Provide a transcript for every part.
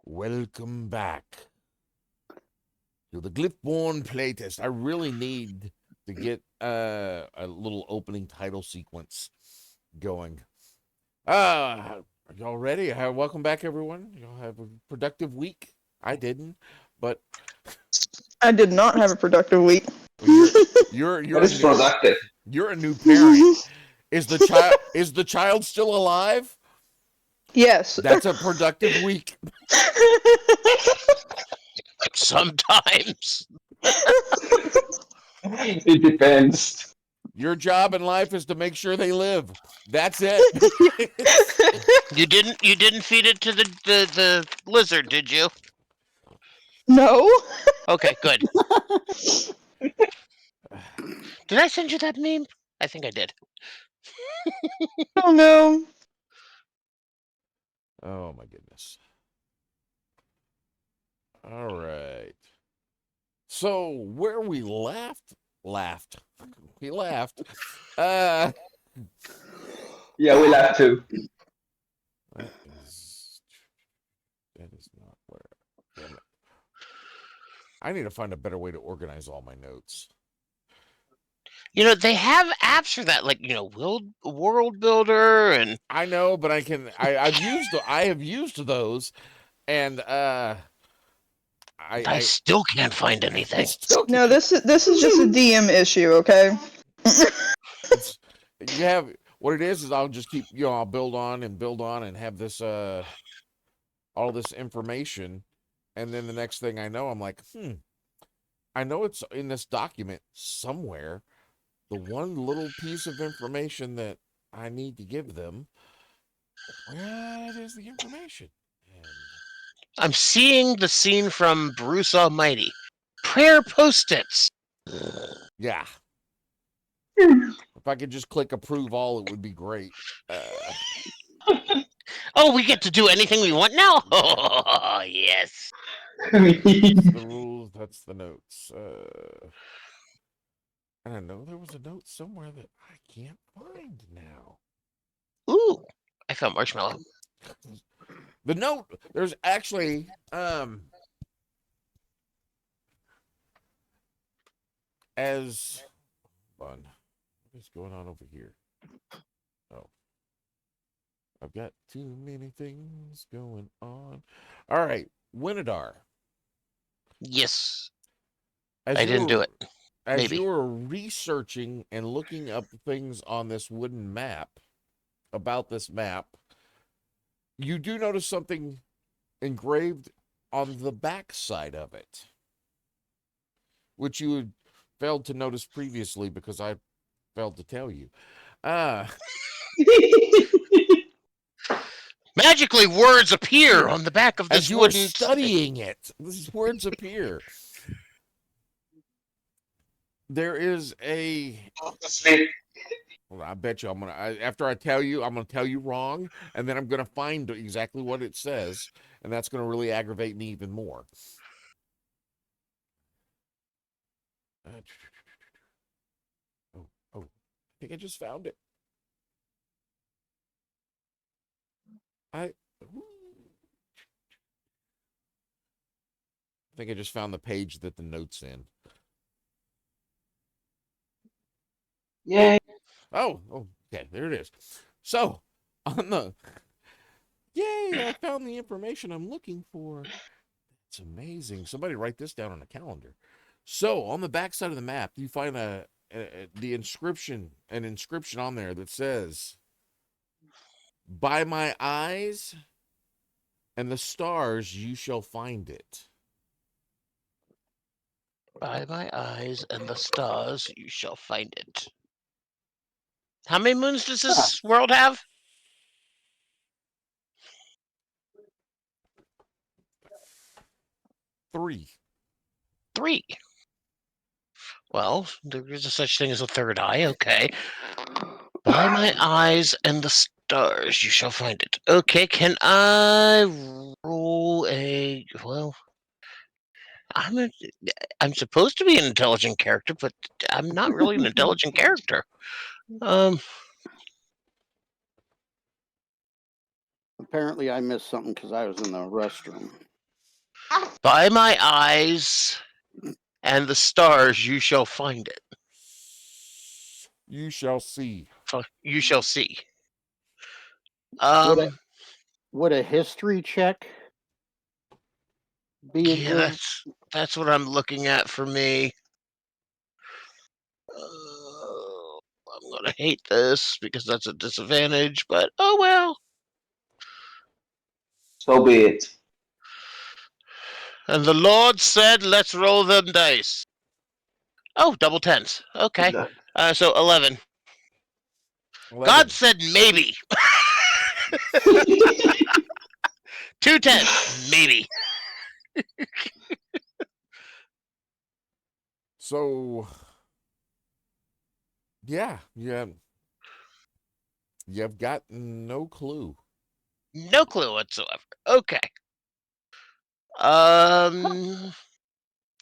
Welcome back to the Glyphborn playtest. I really need to get a little opening title sequence going. Are y'all ready? Welcome back, everyone. Y'all have a productive week. I didn't, but I did not have a productive week. you're That is productive. you're a new parent. Is the child still alive? Yes. That's a productive week. Sometimes. It depends. Your job in life is to make sure they live. That's it. You didn't feed it to the lizard, did you? No. Okay, good. Did I send you that meme? I think I did. Oh no. Oh my goodness. All right. So where we laughed. We laughed. Yeah, we'll have to. That is not where. Damn it. I need to find a better way to organize all my notes. You know, they have apps for that, like, World Builder and I know, but I have used those, and I still can't find anything. still No, this is just a DM issue, okay? you have what it is I'll just keep I'll build on and have this all this information, and then the next thing I know I'm like, I know it's in this document somewhere, the one little piece of information that I need to give them. Where is the information? And I'm seeing the scene from Bruce Almighty. Prayer post-its. yeah, if I could just click approve all, it would be great. Oh, we get to do anything we want now? Oh, yes. That's the rules. That's the notes. And I know there was a note somewhere that I can't find now. Ooh, I found marshmallow. The note, there's actually as fun. What is going on over here? Oh, I've got too many things going on. All right, Winidar. Yes. As I didn't do it. As Maybe. you were researching and looking up things on this wooden map, about this map, you do notice something engraved on the back side of it, which you had failed to notice previously because I failed to tell you. Magically, words appear on the back of this As you are wooden studying it, these words appear. There is a. Well, I bet you after I tell you, I'm gonna tell you wrong, and then I'm gonna find exactly what it says, and that's gonna really aggravate me even more. Oh, I think I just found it. I think I just found the page that the note's in. Yay. Oh, okay, there it is. So, on the yay, I found the information I'm looking for. It's amazing. Somebody write this down on a calendar. So, on the back side of the map, you find an inscription on there that says, "By my eyes and the stars you shall find it." By my eyes and the stars, you shall find it. How many moons does this world have? 3. 3. Well, there is a such thing as a third eye, okay. By my eyes and the stars, you shall find it. Okay, can I roll a... Well, I'm supposed to be an intelligent character, but I'm not really an intelligent character. Apparently, I missed something because I was in the restroom. By my eyes and the stars, you shall find it. You shall see. You shall see. Would would a history check be a Yeah, good? that's what I'm looking at for me. I'm gonna hate this because that's a disadvantage, but oh well. So be it. And the Lord said, "Let's roll them dice." Oh, double tens. Okay. So 11. 11. God said maybe. 2 tens, maybe. So, yeah, you've got no clue. No clue whatsoever. Okay.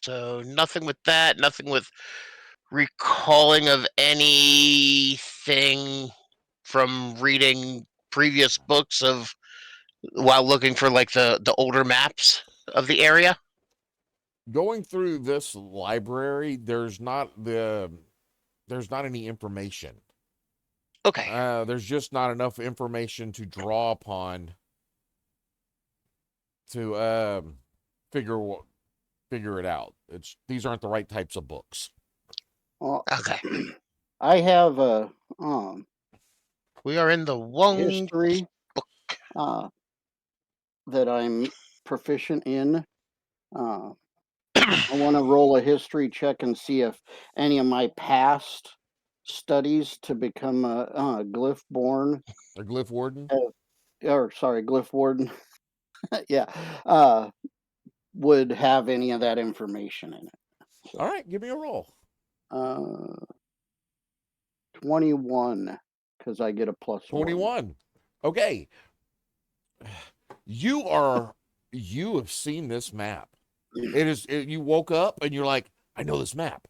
So nothing with that. Nothing with recalling of anything from reading previous books of while looking for like the older maps of the area. Going through this library, there's not any information. Okay. There's just not enough information to draw upon to figure it out. These aren't the right types of books. Well, Okay. I have a We are in the one history book. that I'm proficient in. I want to roll a history check and see if any of my past studies to become a Glyphborn, A glyph warden. or sorry, Glyph Warden, yeah, would have any of that information in it. All right, give me a roll. 21, because I get a +1. 21. Okay. You have seen this map. You woke up and you're like, I know this map.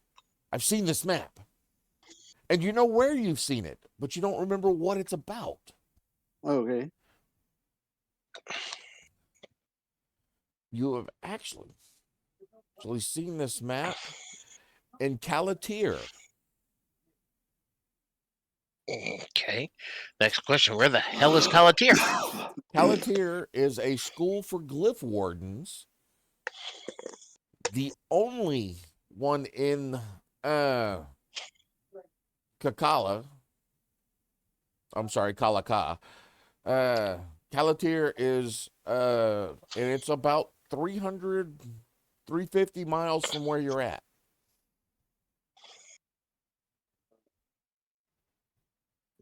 I've seen this map. And you know where you've seen it, but you don't remember what it's about. Okay. You have actually seen this map in Calatir. Okay. Next question. Where the hell is Calatir? Calatir is a school for glyph wardens. The only one in Kakala. I'm sorry, Kalaka. Calatir is and it's about 350 miles from where you're at.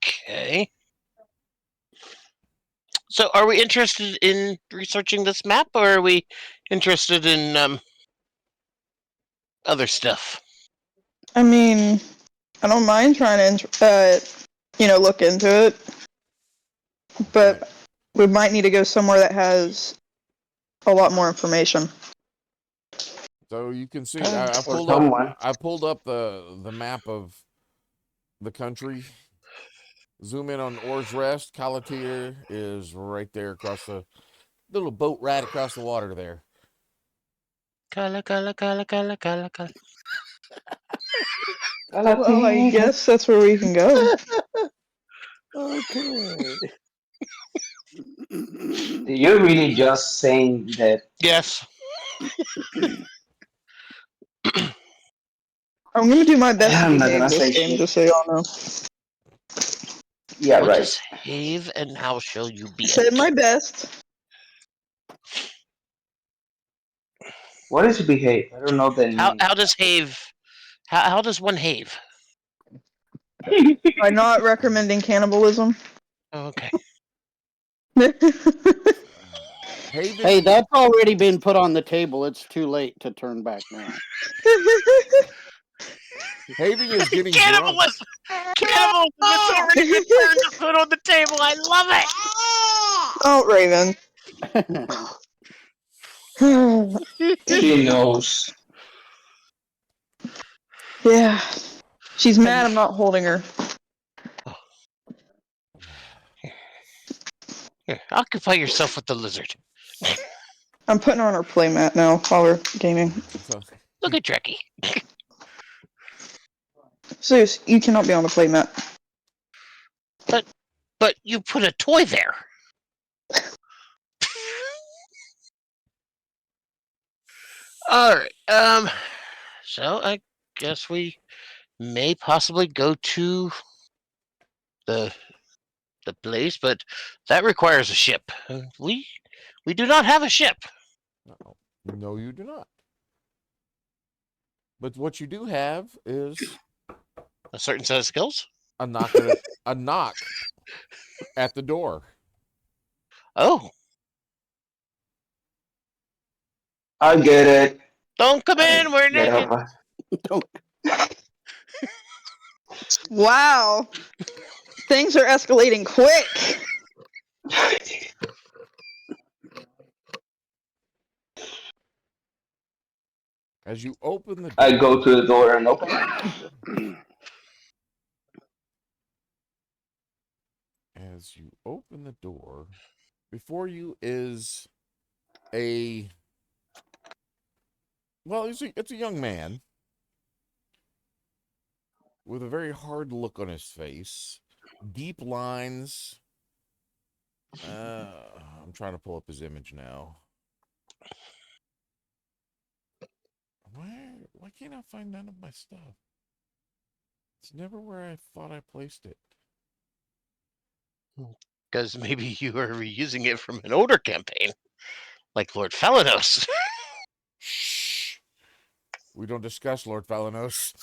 Okay. So, are we interested in researching this map, or are we interested in other stuff? I mean, I don't mind trying to, look into it, but we might need to go somewhere that has a lot more information. So you can see, I Or pulled someone. up the map of the country. Zoom in on Or's Rest. Calatir is right there across the little boat ride across the water there. Kala, kala, kala, kala, kala, kala. Well, I guess that's where we can go. Okay. You're really just saying that. Yes. I'm gonna do my best to I'm not behave gonna this say game, shit. just so y'all know. Yeah, What right. is have and how shall you be Said it? my best. What is behave? I don't know the How meaning of does have? How does one have? that. By not recommending cannibalism. Oh, okay. Haven, Hey, that's already been put on the table. It's too late to turn back now. Haven is getting drunk. Cannibalism! Cannibalism! It's already been turned to put on the table. I love it. Oh, Raven. She knows. Yeah. She's mad I'm not holding her. Here, occupy yourself with the lizard. I'm putting her on her playmat now while we're gaming. So, Look at Trekkie. Zeus, you cannot be on the playmat. But you put a toy there. All right. So I guess we may possibly go to the place, but that requires a ship. We do not have a ship. no, you do not. But what you do have is A certain set of skills. a knock at the door. Oh, I get it. don't come I in. We're get naked. up. Don't. Wow. Things are escalating quick. As you open the door, I go to the door and open it. as you open the door, before you is a well, it's a young man with a very hard look on his face, deep lines. I'm trying to pull up his image now. Why can't I find none of my stuff? It's never where I thought I placed it. Because maybe you are reusing it from an older campaign, like Lord Falanos. Shh. We don't discuss Lord Falanos.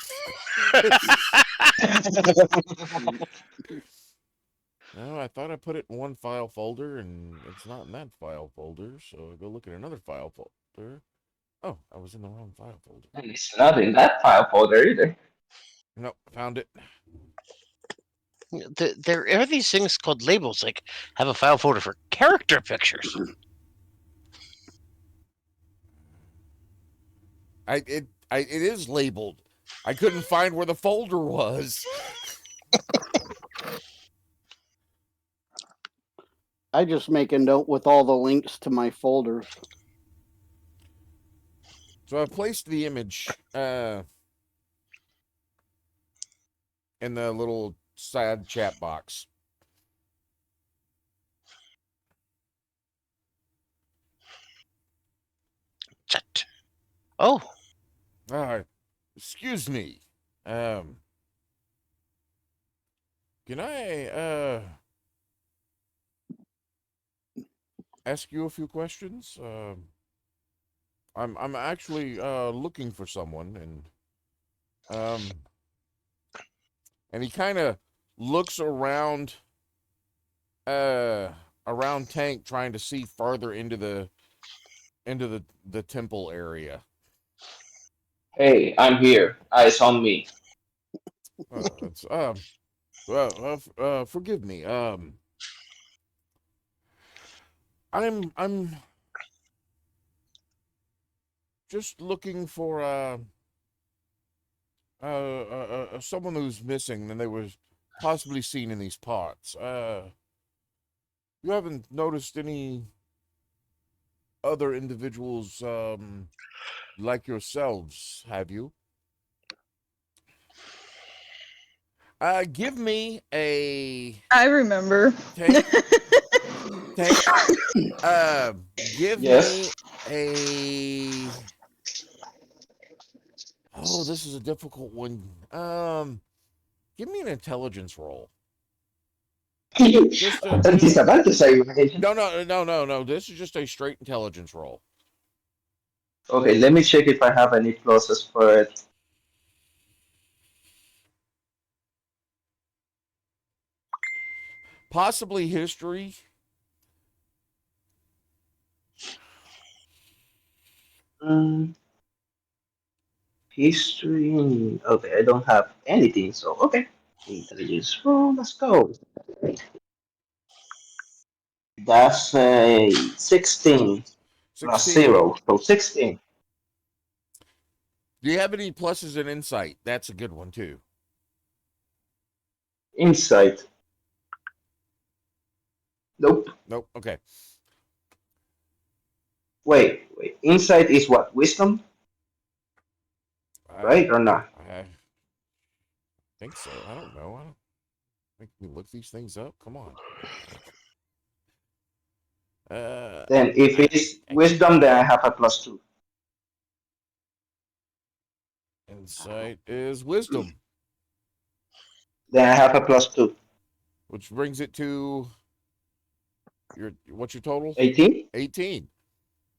No, I thought I put it in one file folder, and it's not in that file folder. So I go look at another file folder. Oh, I was in the wrong file folder. And it's not in that file folder either. Nope, found it. There are these things called labels, like have a file folder for character pictures. It is labeled. I couldn't find where the folder was. I just make a note with all the links to my folders. So I placed the image in the little side chat box. Chat. Oh, Excuse me. Can I ask you a few questions? I'm actually looking for someone, and he kind of looks around around Tank, trying to see farther into the temple area. Hey, I'm here. Eyes on me. It's forgive me. I'm just looking for someone who's missing and they was possibly seen in these parts. You haven't noticed any other individuals like yourselves, have you? Give me a I remember. Tank. Tank. Give me Yes. a. Oh, this is a difficult one. Give me an intelligence roll. Just a just Disadvantage, I imagine. no. This is just a straight intelligence roll. Okay, let me check if I have any pluses for it. Possibly history. Um, History. Okay, I don't have anything, so okay. Intelligence roll, let's go. That's a 16 plus 16. 0, so 16. Do you have any pluses in insight? That's a good one too. Insight. Nope. Nope. Okay. Wait. Insight is what? Wisdom, I, right or not? I think so. I don't know. I don't think we look these things up. Come on. Then if it's wisdom, then I have a +2. Insight is wisdom, Then I have a +2. which brings it to what's your total? 18? 18.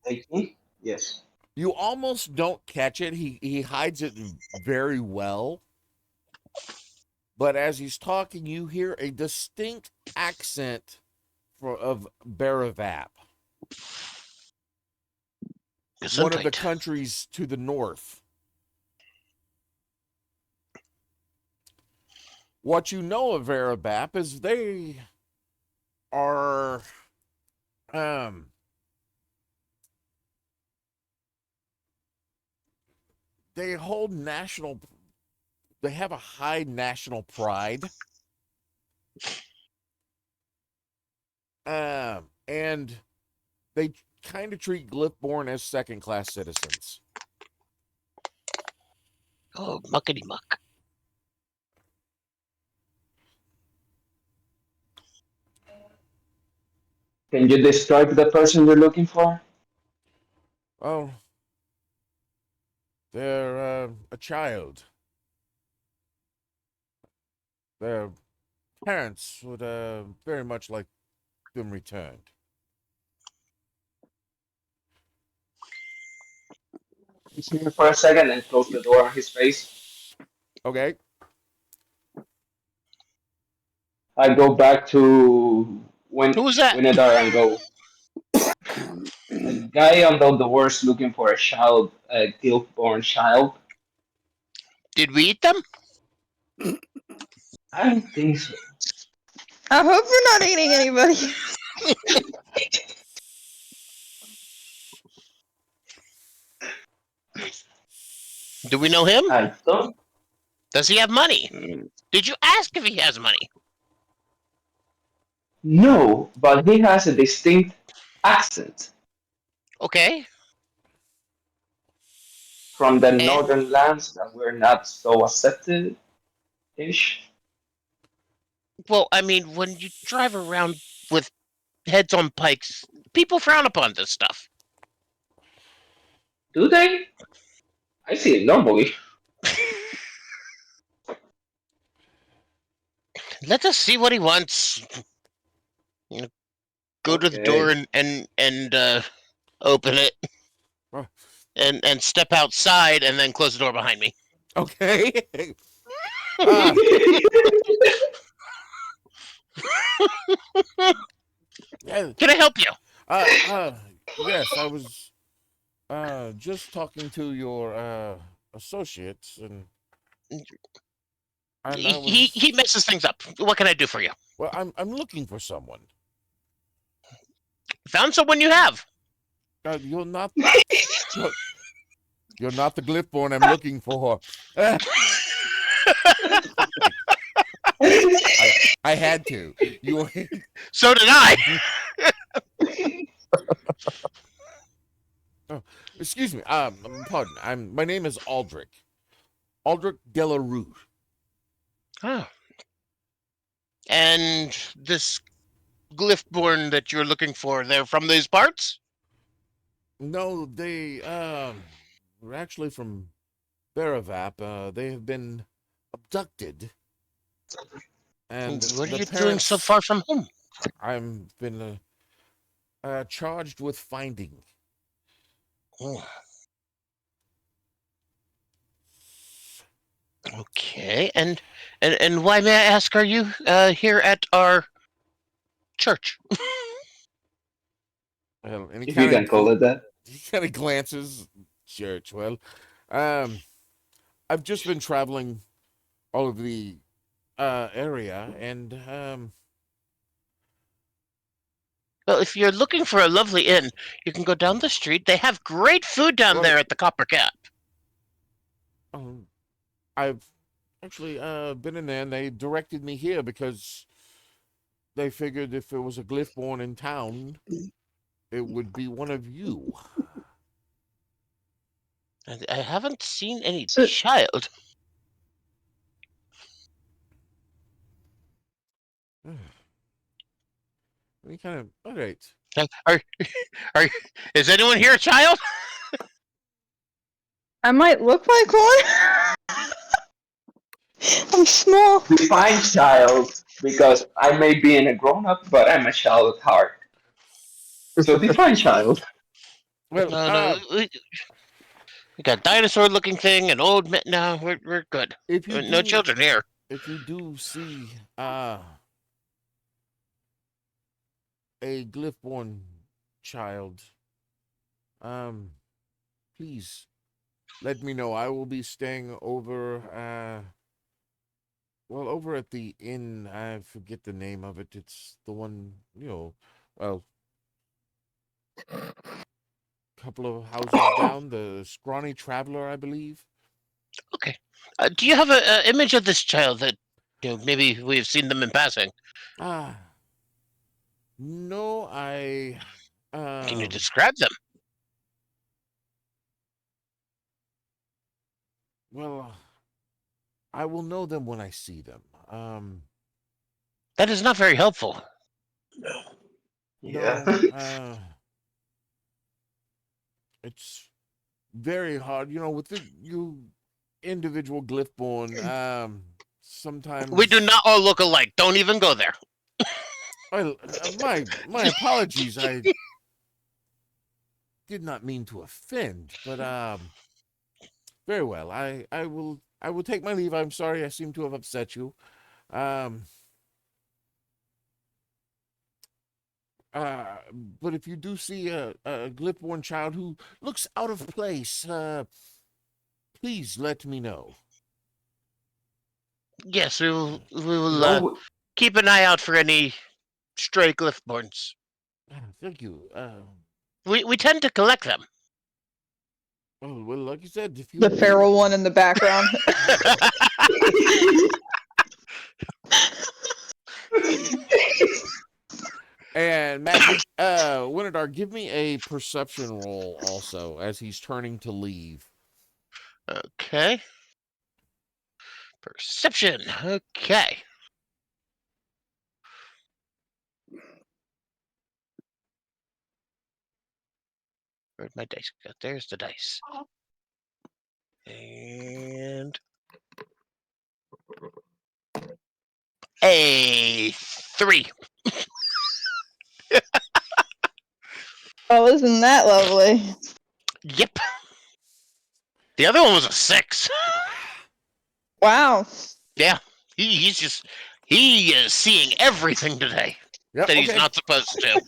18? Yes. You almost don't catch it. He hides it very well. But as he's talking, you hear a distinct accent of Baravap, one of the Gesundheit. countries to the north. What you know of Baravap is they are they hold they have a high national pride. And they kind of treat Glyphborn as second-class citizens. Oh, muckety muck. Can you describe the person you're looking for? Oh, they're a child. Their parents would very much like them returned. He's here for a second and close the door on his face. Okay. I go back to Who was that? Winadar and go. A guy on the doors looking for a child, a guilt-born child. Did we eat them? I don't think so. I hope you're not eating anybody. Do we know him? I don't Does he have money? Did you ask if he has money? know, but he has a distinct accent Okay. from the Eh? northern lands that we're not so accepted-ish. Well, I mean, when you drive around with heads on pikes, people frown upon this stuff. Do they? I see it normally. Let us see what he wants. You know, go to the door Okay. and open it, Oh, and step outside, and then close the door behind me. okay. uh, yeah, Can I help you? yes, I was just talking to your associates, and I He was messes things up. What can I do for you? well. I'm looking for someone. Found someone you have. You're not you're, you're not the Glyphborn I'm looking for. I had to. You So did I. oh, excuse me. Pardon. My name is Aldrich. Aldrich Delarue. Oh. And this Glyphborn that you're looking for, they're from these parts? No, they were actually from Baravap. They have been abducted, and What are the you doing so parents. far from home? I've been charged with finding. Oh. Okay, and why, may I ask, are you here at our church? Well, and If you can call it that. he kind of glances church. Well, um, I've just been traveling all over the area, and Well, if you're looking for a lovely inn, you can go down the street. They have great food down well, there at the Copper Cap. I've actually been in there, and they directed me here because they figured if it was a Glyphborn in town, it would be one of you. And I haven't seen any So- child. We kind of all right. Are, are, is anyone here a child? I might look like one. I'm small. Define child, because I may be in a grown up, but I'm a child at heart. So define child. Well, No. We got dinosaur-looking thing, an old man. No, we're good. if you No do, children here. if you do see a Glyphborn child, please let me know. I will be staying over over at the inn. I forget the name of it. It's the one, well, couple of houses down, the Scrawny Traveler, I believe. Okay. Do you have an image of this child that maybe we've seen them in passing? Ah, no, Can you describe them? well, I will know them when I see them. That is not very helpful. Yeah. No, it's very hard, with you individual Glyphborn. Sometimes We do not all look alike. Don't even go there. my apologies. I did not mean to offend, but very well. I will take my leave. I'm sorry I seem to have upset you. But if you do see a Glyphborn child who looks out of place, please let me know. Yes, we will No, keep an eye out for any stray Glyphborns. Thank you. We tend to collect them. Well, like you said, if you The feral one in the background. And Magic, Winidar, give me a perception roll also as he's turning to leave. Okay. Perception. Okay. Where'd my dice go? There's the dice. And a 3. Oh, isn't that lovely? Yep. The other one was a 6. Wow. Yeah. He is seeing everything today Yep, that he's okay. not supposed to.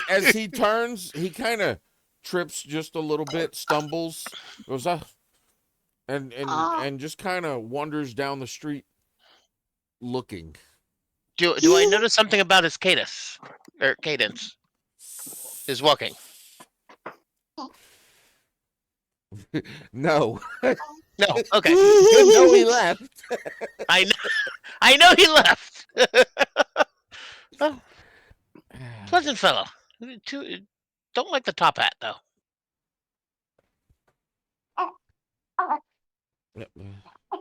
As he turns, he kind of trips just a little bit, stumbles, goes up, and just kind of wanders down the street, looking. Do I notice something about his cadence? Or cadence? His walking. No, No. Okay. you know he left. I know he left. Oh, pleasant fellow. Don't like the top hat though.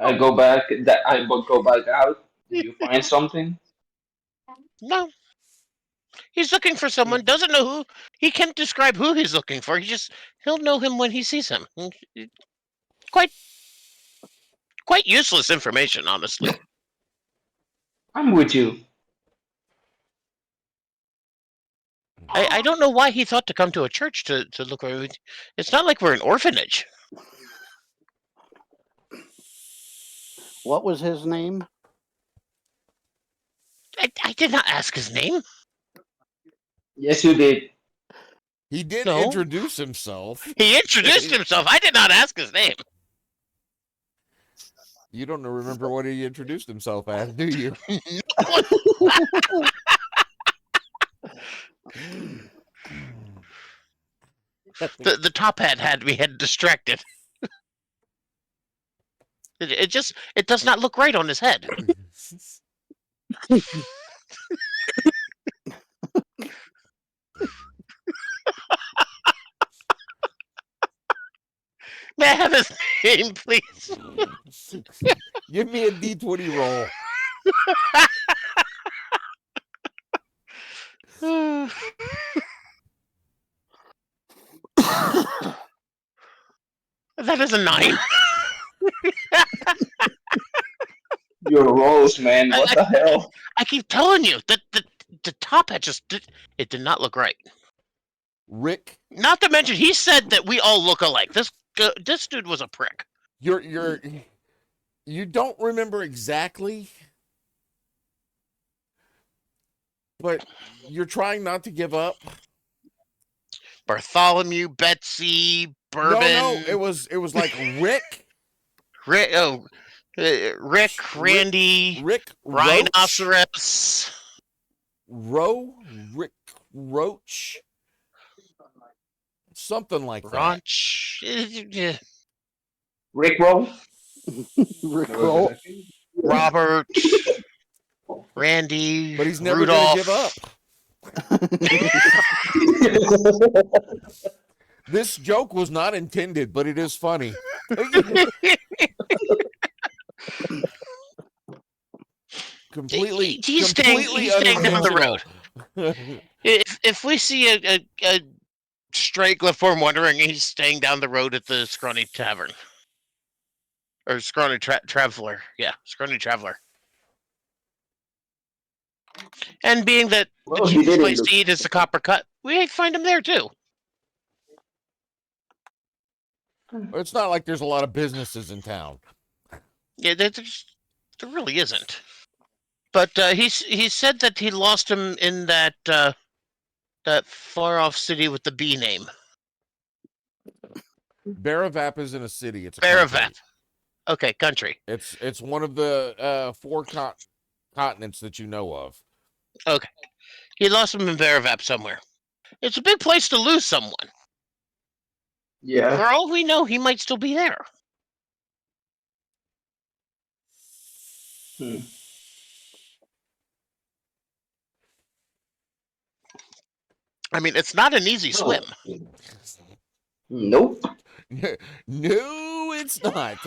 I go back. I will go back out. Do you find something? No. He's looking for someone. Doesn't know who. He can't describe who he's looking for. He'll know him when he sees him. Quite useless information, honestly. I'm with you. I don't know why he thought to come to a church to look for. It's not like we're an orphanage. What was his name? I did not ask his name. Yes, you did. He did No. introduce himself. He introduced himself. I did not ask his name. You don't remember what he introduced himself as, do you? The top hat had me distracted. It does not look right on his head. May I have his name, please? Give me a D20 roll. That is a 9. Your rolls, man. What the hell? I keep telling you that the top hat it did not look right. Rick, Not to mention, he said that we all look alike. This dude was a prick. you don't remember exactly, but you're trying not to give up. Bartholomew, Betsy, Bourbon. No, it was like Rick. Rick, Randy, Rick Rhinoceros. Rick Roach, something like that. Ranch. Rick roll. Rickroll. Robert. Randy. But he's never Rudolph. gonna give up. This joke was not intended, but it is funny. completely staying down the road. If we see a stray Glyphborn wandering, he's staying down the road at the Scrawny Tavern. Or Scrawny Traveler. Yeah, Scrawny Traveler. And being that Well, the he cheapest didn't place look- to eat is the Copper Cut, we find him there too. It's not like there's a lot of businesses in town. Yeah, there really isn't. But he said that he lost him in that far off city with the B name. Baravap isn't a city; it's a Baravap. country. Okay, country. It's one of the 4 continents that you know of. Okay, he lost him in Baravap somewhere. It's a big place to lose someone. Yeah. For all we know, he might still be there. Hmm. I mean, it's not an easy swim. Nope. No, it's not.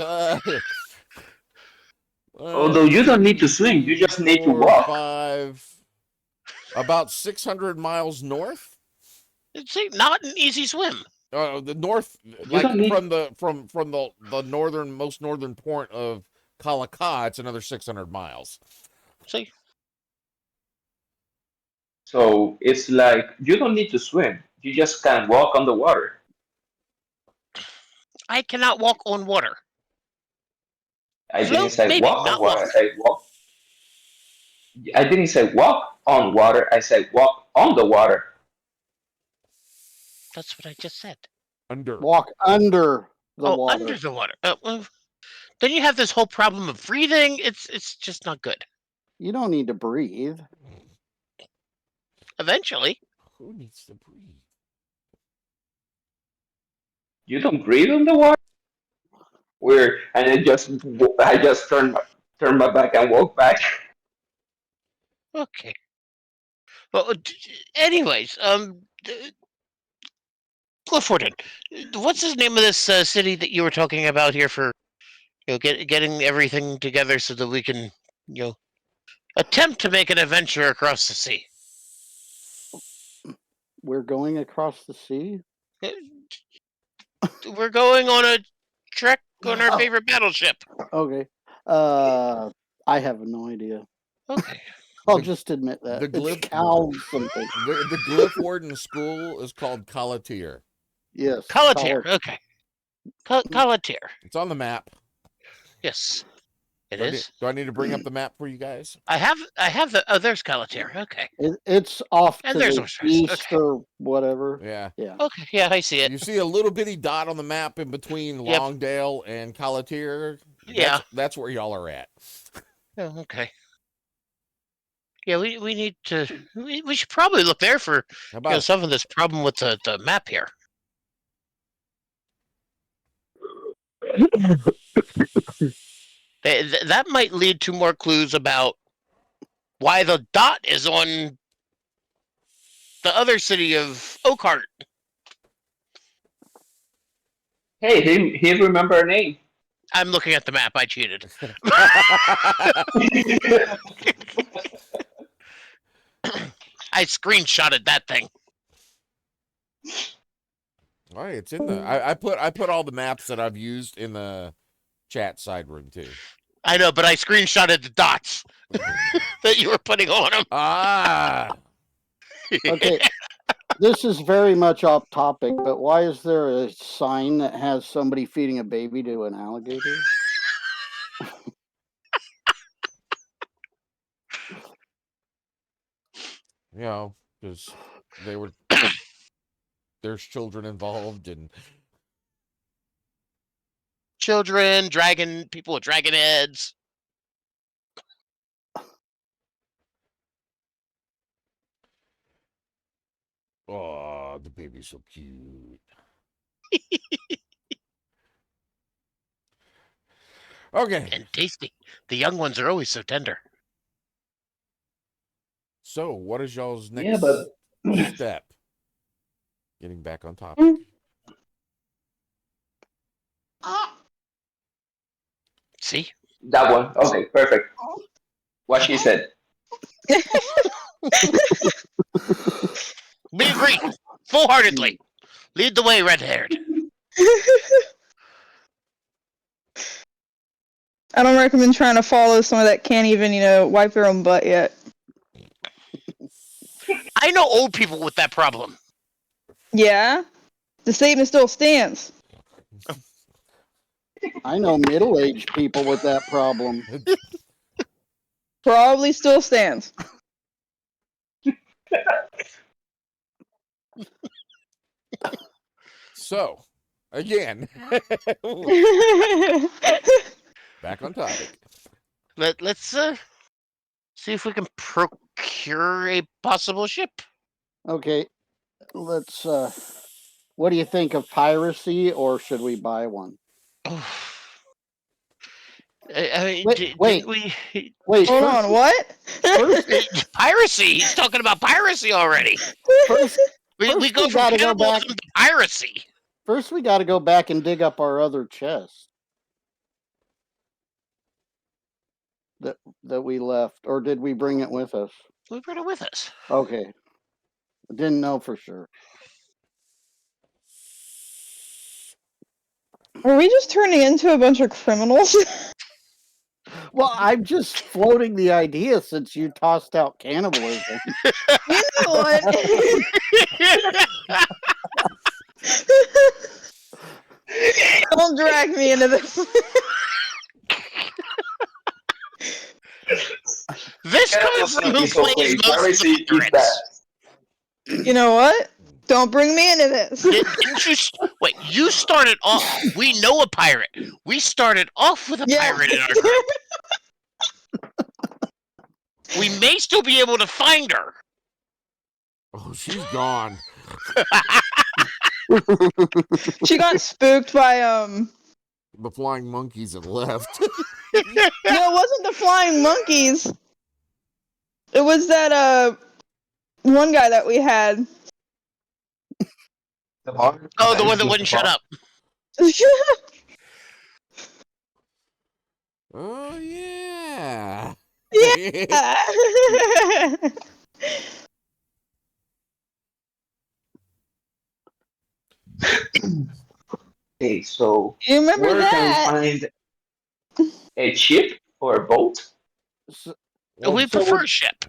Although you don't need to swim, you just need to 4, walk. 5, about 600 miles north. It's not an easy swim. The north, You don't need- from the most northern point of Kalaka, it's another 600 miles. See, So it's like you don't need to swim. You just can walk on the water. I cannot walk on water. I Float, didn't say maybe, walk on not water. walk. I said walk. I didn't say walk on water. I said walk on the water. That's what I just said. Under. Walk under the water. Under the water. Well, then you have this whole problem of breathing. It's just not good. You don't need to breathe. Eventually. Who needs to breathe? You don't breathe on the water. Weird. And I just turned my back and walk back. Okay. Well, anyways, Glyphborn, what's the name of this city that you were talking about here for, getting everything together so that we can, attempt to make an adventure across the sea? We're going across the sea? We're going on a trek on our Oh. favorite battleship. Okay. I have no idea. Okay. I'll The- just admit that. the It's glyph- Cal something. The Glyph Warden school is called Kalatier. Yes. Colatier. Okay. Colatier. It's on the map. Yes. It Do is. I need to bring up the map for you guys? I have the. Oh, there's Colatier. Okay. It's off And to there's the Ostrich, east okay. or whatever. Yeah. Okay. Yeah, I see it. You see a little bitty dot on the map in between Yep. Longdale and Kalatier? Yeah. That's where y'all are at. Oh, okay. Yeah, we need to. We should probably look there for How about some of this problem with the map here. That might lead to more clues about why the dot is on the other city of Oakhart. Hey, he remember our name. I'm looking at the map. I cheated. I screenshotted that thing. All right, it's in the. I put all the maps that I've used in the chat side room too. I know, but I screenshotted the dots that you were putting on them. Ah, Okay, this is very much off topic, but why is there a sign that has somebody feeding a baby to an alligator? you know, because they were there's children involved, and Children, dragon, people with dragon heads. oh, the baby's so cute. Okay, And tasty. The young ones are always so tender. so what is y'all's Yeah, next but step? Getting back on topic. See? that one. Okay, perfect. What she said. We agree. Full-heartedly. Lead the way, red-haired. I don't recommend trying to follow someone that can't even, wipe their own butt yet. I know old people with that problem. Yeah? The statement still stands. I know middle-aged people with that problem. Probably still stands. So, again, back on topic. Let's see if we can procure a possible ship. Okay, let's. What do you think of piracy, or should we buy one? I mean, Wait. didn't we? Wait, Hold on, what? Piracy. He's talking about piracy already. First, We first go we from gotta go back. cannibalism to piracy. First, we got to go back and dig up our other chest that we left, or did we bring it with us? We brought it with us. Okay, I didn't know for sure. Are we just turning into a bunch of criminals? Well, I'm just floating the idea since you tossed out cannibalism. You know what? Don't drag me into this. This comes from who It's okay. plays most of Piracy the is bad. pirates. You know what? Don't bring me into this. Didn't you? Wait, you started off. We know a pirate. We started off with a Yeah. pirate in our group. We may still be able to find her. Oh, she's gone. She got spooked by The flying monkeys have left. No, it wasn't the flying monkeys. It was that one guy that we had. The bar? Oh, the one that wouldn't shut up. Oh yeah. Yeah. Okay, so You remember where that? can we find a ship or a boat? So, Well, We so prefer a ship.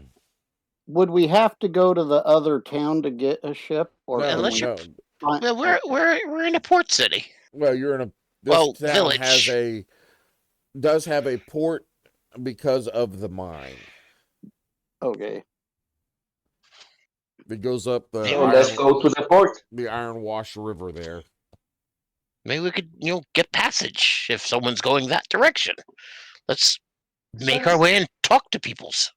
would we have to go to the other town to get a ship, or no, can Unless we no. find- Well, we're in a port city. Well, you're in a. This Well, town village. does have a port because of the mine. Okay. It goes up the So let's go to the port. the Iron Wash River there. Maybe we could, get passage if someone's going that direction. Let's make our way and talk to peoples.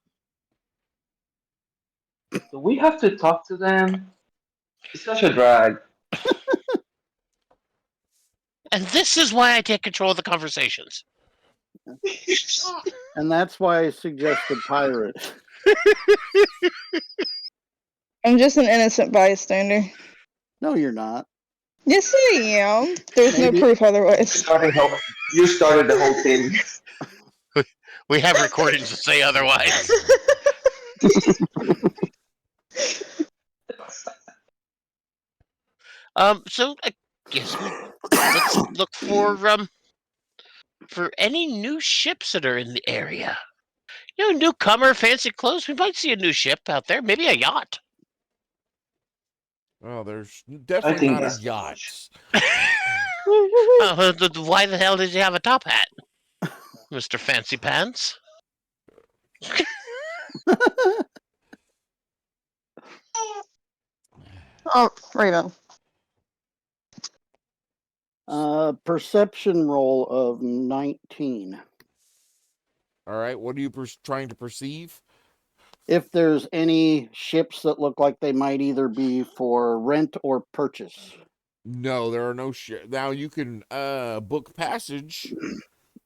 Do we have to talk to them? It's such a drag. And this is why I take control of the conversations. And that's why I suggested pirate. I'm just an innocent bystander. No, you're not. Yes, I am. There's Maybe. no proof otherwise. You started the whole thing. We have recordings to say otherwise. So I guess let's look for any new ships that are in the area. Newcomer, fancy clothes. We might see a new ship out there. Maybe a yacht. Well, there's I definitely think not a that's too yacht. much. Why the hell did you have a top hat, Mr. Fancy Pants? Oh, Raven. Perception roll of 19. All right, what are you trying to perceive? If there's any ships that look like they might either be for rent or purchase. No, there are no ships. Now you can book passage,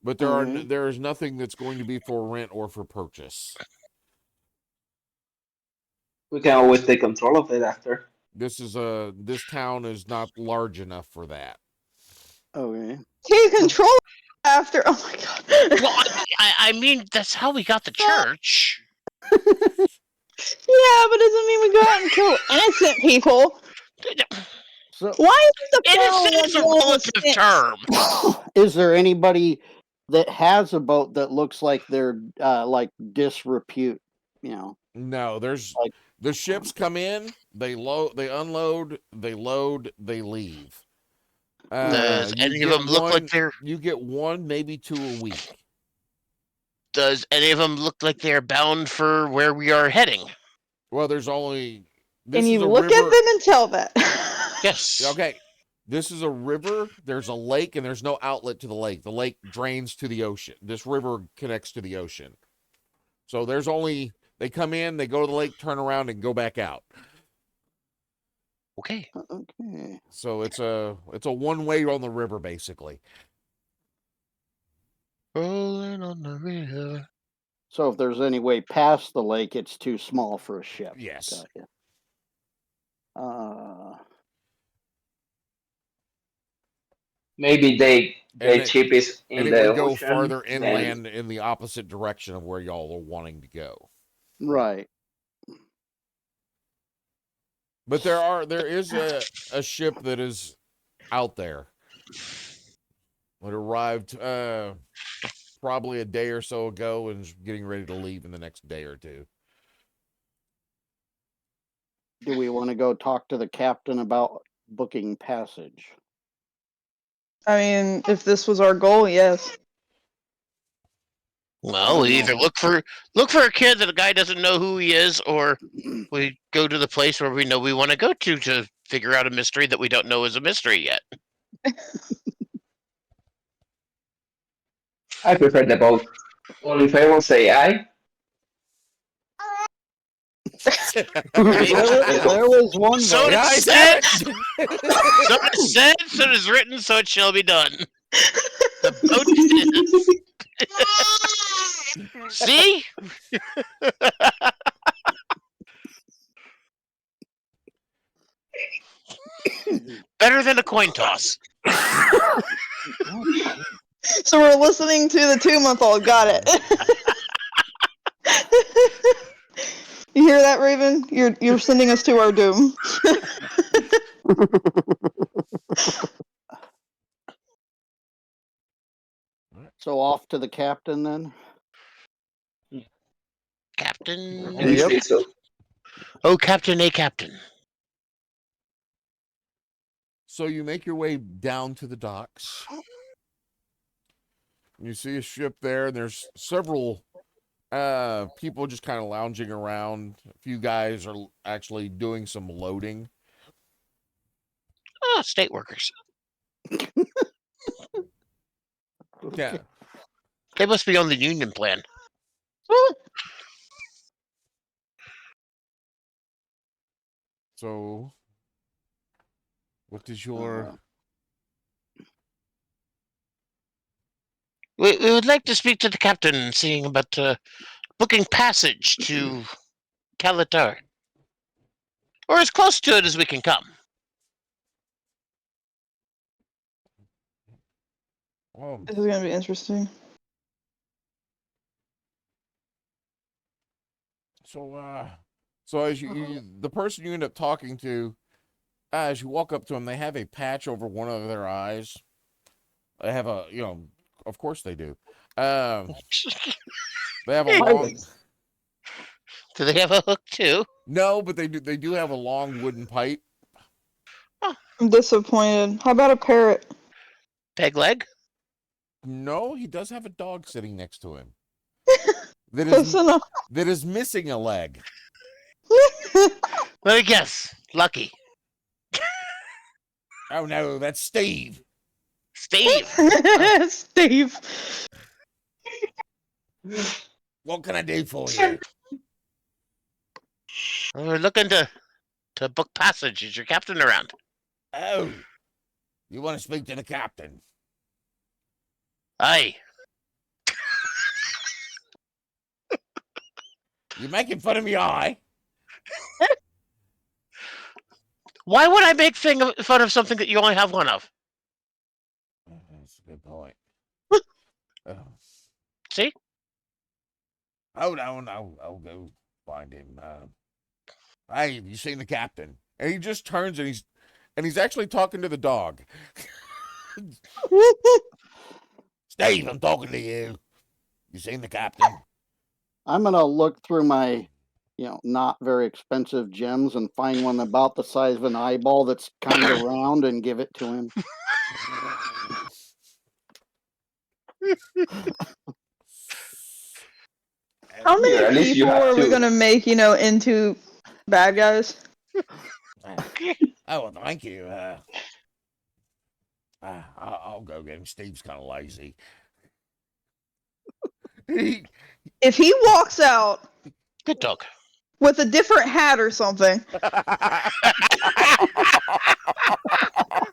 but Okay. there is nothing that's going to be for rent or for purchase. We can always take control of it after. This town is not large enough for that. Okay. Can you control after? Oh my god. Well, I mean, that's how we got the church. Yeah, but doesn't mean we go out and kill innocent people. So, Why is the Innocent pharaoh is a on the relative stick? term. is there anybody that has a boat that looks like they're like disrepute? No, Like the ships come in, they load, they unload, they load, they leave. Does You any of get them look like they're? you get one, maybe two a week. Does any of them look like they're bound for where we are heading? Well, there's only Can this is you a look at river. them and tell that? Yes. Okay, this is a river. There's a lake, and there's no outlet to the lake. The lake drains to the ocean. This river connects to the ocean. So there's only they come in, they go to the lake, turn around, and go back out. Okay. okay. So it's a one way on the river basically. Rolling on the river. So if there's any way past the lake, it's too small for a ship. Yes. Gotcha. Maybe And the ship is and in it the would go ocean. farther Then inland in the opposite direction of where y'all are wanting to go. right. But there is a ship that is out there. It arrived probably a day or so ago and is getting ready to leave in the next day or two. Do we want to go talk to the captain about booking passage? I mean, if this was our goal, yes. Well, we either look for a kid that a guy doesn't know who he is, or we go to the place where we know we want to go to figure out a mystery that we don't know is a mystery yet. I prefer the boat. All in favor say aye. There was one So vote. it I said, said so it said, so it is written, so it shall be done. The boat is. See? Better than a coin toss. So we're listening to the 2-month-old. Got it. You hear that, Raven? You're sending us to our doom. So off to the captain then. Captain. I would say so. Oh, Captain, a captain. so you make your way down to the docks. You see a ship there, and there's several people just kind of lounging around. A few guys are actually doing some loading. Oh, state workers. Yeah. They must be on the union plan. So what is your We would like to speak to the captain, seeing about booking passage to Calatar. Or as close to it as we can come. This is gonna be interesting. So as the person you end up talking to, as you walk up to them, they have a patch over one of their eyes. They have a, of course they do. They have a long. Do they have a hook too? No, but they do. They do have a long wooden pipe. I'm disappointed. How about a parrot? Peg leg? No, he does have a dog sitting next to him. Close enough. That is missing a leg. Let me guess. Lucky. Oh no, that's Steve. Steve. Steve. What can I do for you? We're looking to book passage. Is your captain around? Oh, you want to speak to the captain? Aye. You making fun of me, eye? Why would I make fun of something that you only have one of? That's a good point. See? Oh no, I'll go find him. Hey, have you seen the captain? And he just turns and he's actually talking to the dog. Steve, I'm talking to you. You seen the captain? I'm gonna look through my, not very expensive gems and find one about the size of an eyeball that's kind of round and give it to him. How many At least you people have are we two. gonna make, into bad guys? Oh, well, thank you. I'll go get him. Steve's kind of lazy. If he walks out Good dog. with a different hat or something, I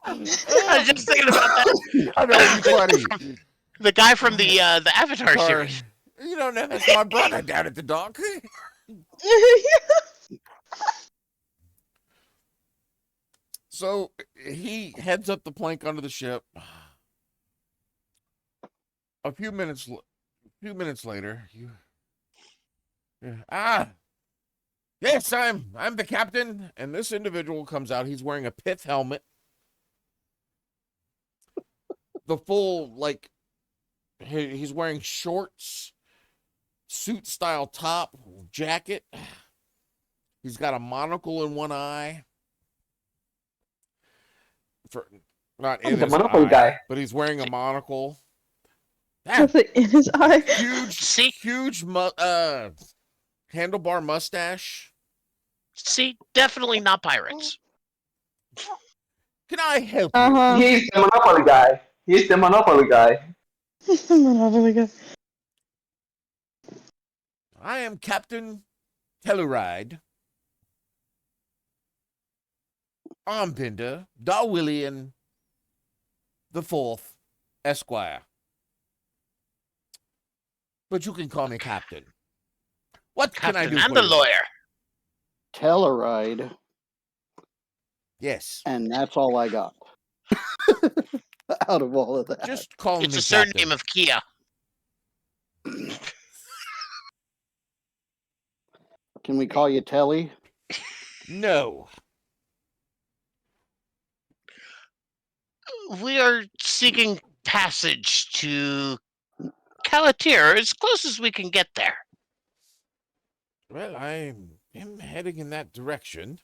was just thinking about that. I know it'd be funny. The guy from the Avatar Sorry. series. You don't know that's my brother down at the dock. So he heads up the plank onto the ship. A few minutes later, yes, I'm the captain, and this individual comes out. He's wearing a pith helmet, the full he's wearing shorts, suit style top, jacket. He's got a monocle in one eye. Not in He's a his monocle eye, guy. but he's wearing a monocle. with it in his eye. Huge handlebar mustache. See, definitely not pirates. Can I help you? He's the monopoly guy. He's the monopoly guy. Monopoly guy. I am Captain Telluride, Armbender, Darwillian the Fourth, Esquire. But you can call me Captain. What can I do and for a you? lawyer. Telluride, Yes. and that's all I got. Out of all of that. Just call me It's a Captain. surname of Kia. Can we call you Telly? No. We are seeking passage to Calatir, as close as we can get there. Well, I am heading in that direction.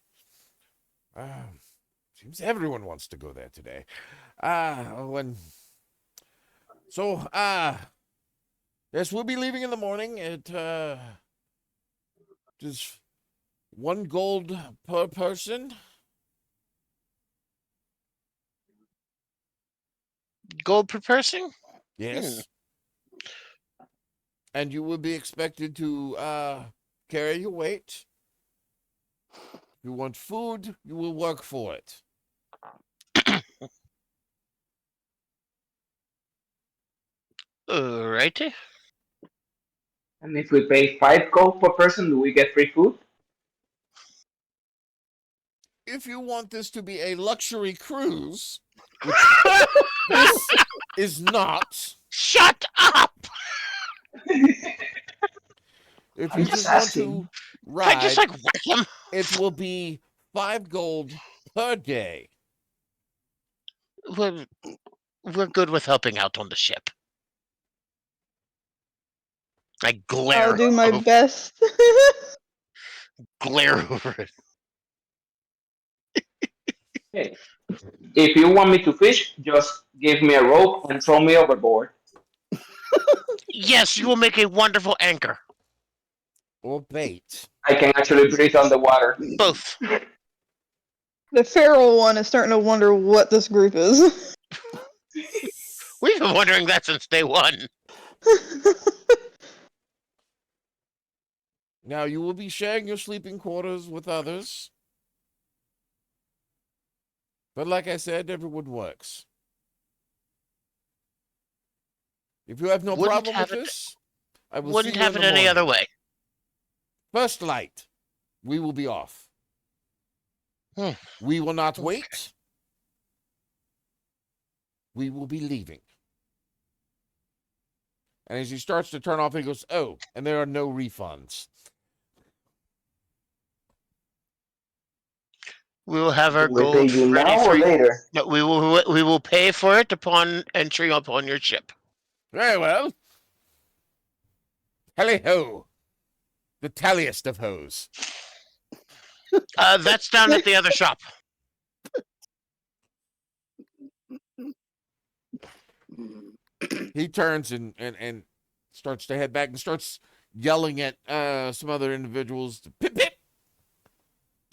Seems everyone wants to go there today. Yes, we'll be leaving in the morning at just 1 gold per person. Gold per person? Yes. And you will be expected to carry your weight. If you want food, you will work for it. Alrighty. And if we pay 5 gold per person, do we get free food? If you want this to be a luxury cruise, which this is not. Shut up! If I'm you just just want asking. to I just ride, like whack him. it will be 5 gold per day. We're good with helping out on the ship. I glare. I'll do my over, best. glare over it. Hey, if you want me to fish, just give me a rope and throw me overboard. Yes, you will make a wonderful anchor. Or bait. I can actually breathe underwater. Both. The feral one is starting to wonder what this group is. We've been wondering that since day one. Now, you will be sharing your sleeping quarters with others. But like I said, everyone works. If you have no Wouldn't problem with have it- this, I will see Wouldn't you have in it the any other morning. way. First light, we will be off. Hmm. We will not Okay. wait. We will be leaving. And as he starts to turn off, he goes, oh, and there are no refunds. We will have our Do we pay gold you ready now for or you. later? No, we will pay for it upon entry upon your ship. Very well. Tally-ho. The talliest of hoes. That's down at the other shop. He turns and starts to head back and starts yelling at some other individuals. Pip, pip.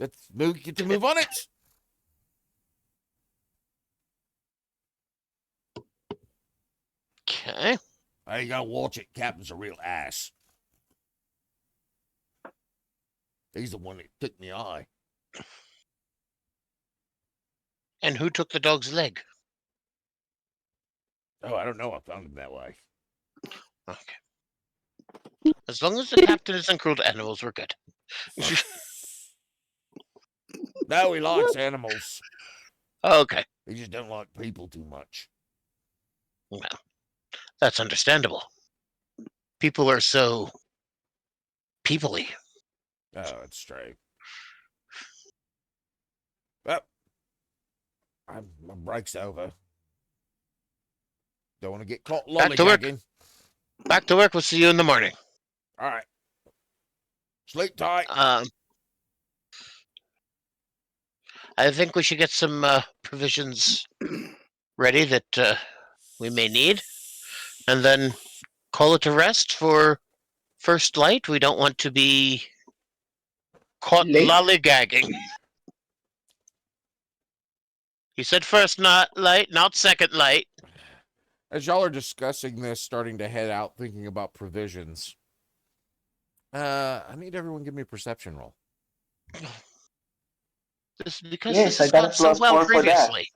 Let's get to move on it. Okay. I gotta watch it. Captain's a real ass. He's the one that took me eye. And who took the dog's leg? Oh, I don't know. I found him that way. Okay. As long as the captain isn't cruel to animals, we're good. No, he likes animals. Okay. He just don't like people too much. Well, that's understandable. People are so people-y. Oh, it's true. Well, my break's over. Don't want to get caught Back to work. lollygagging. Back to work. We'll see you in the morning. All right. Sleep tight. I think we should get some provisions ready that we may need, and then call it a rest for first light. We don't want to be caught Late? lollygagging. He said first light, not second light. As y'all are discussing this, starting to head out, thinking about provisions, I need everyone to give me a perception roll. This is because Yes, this I has got a gone so well +4 for that. previously.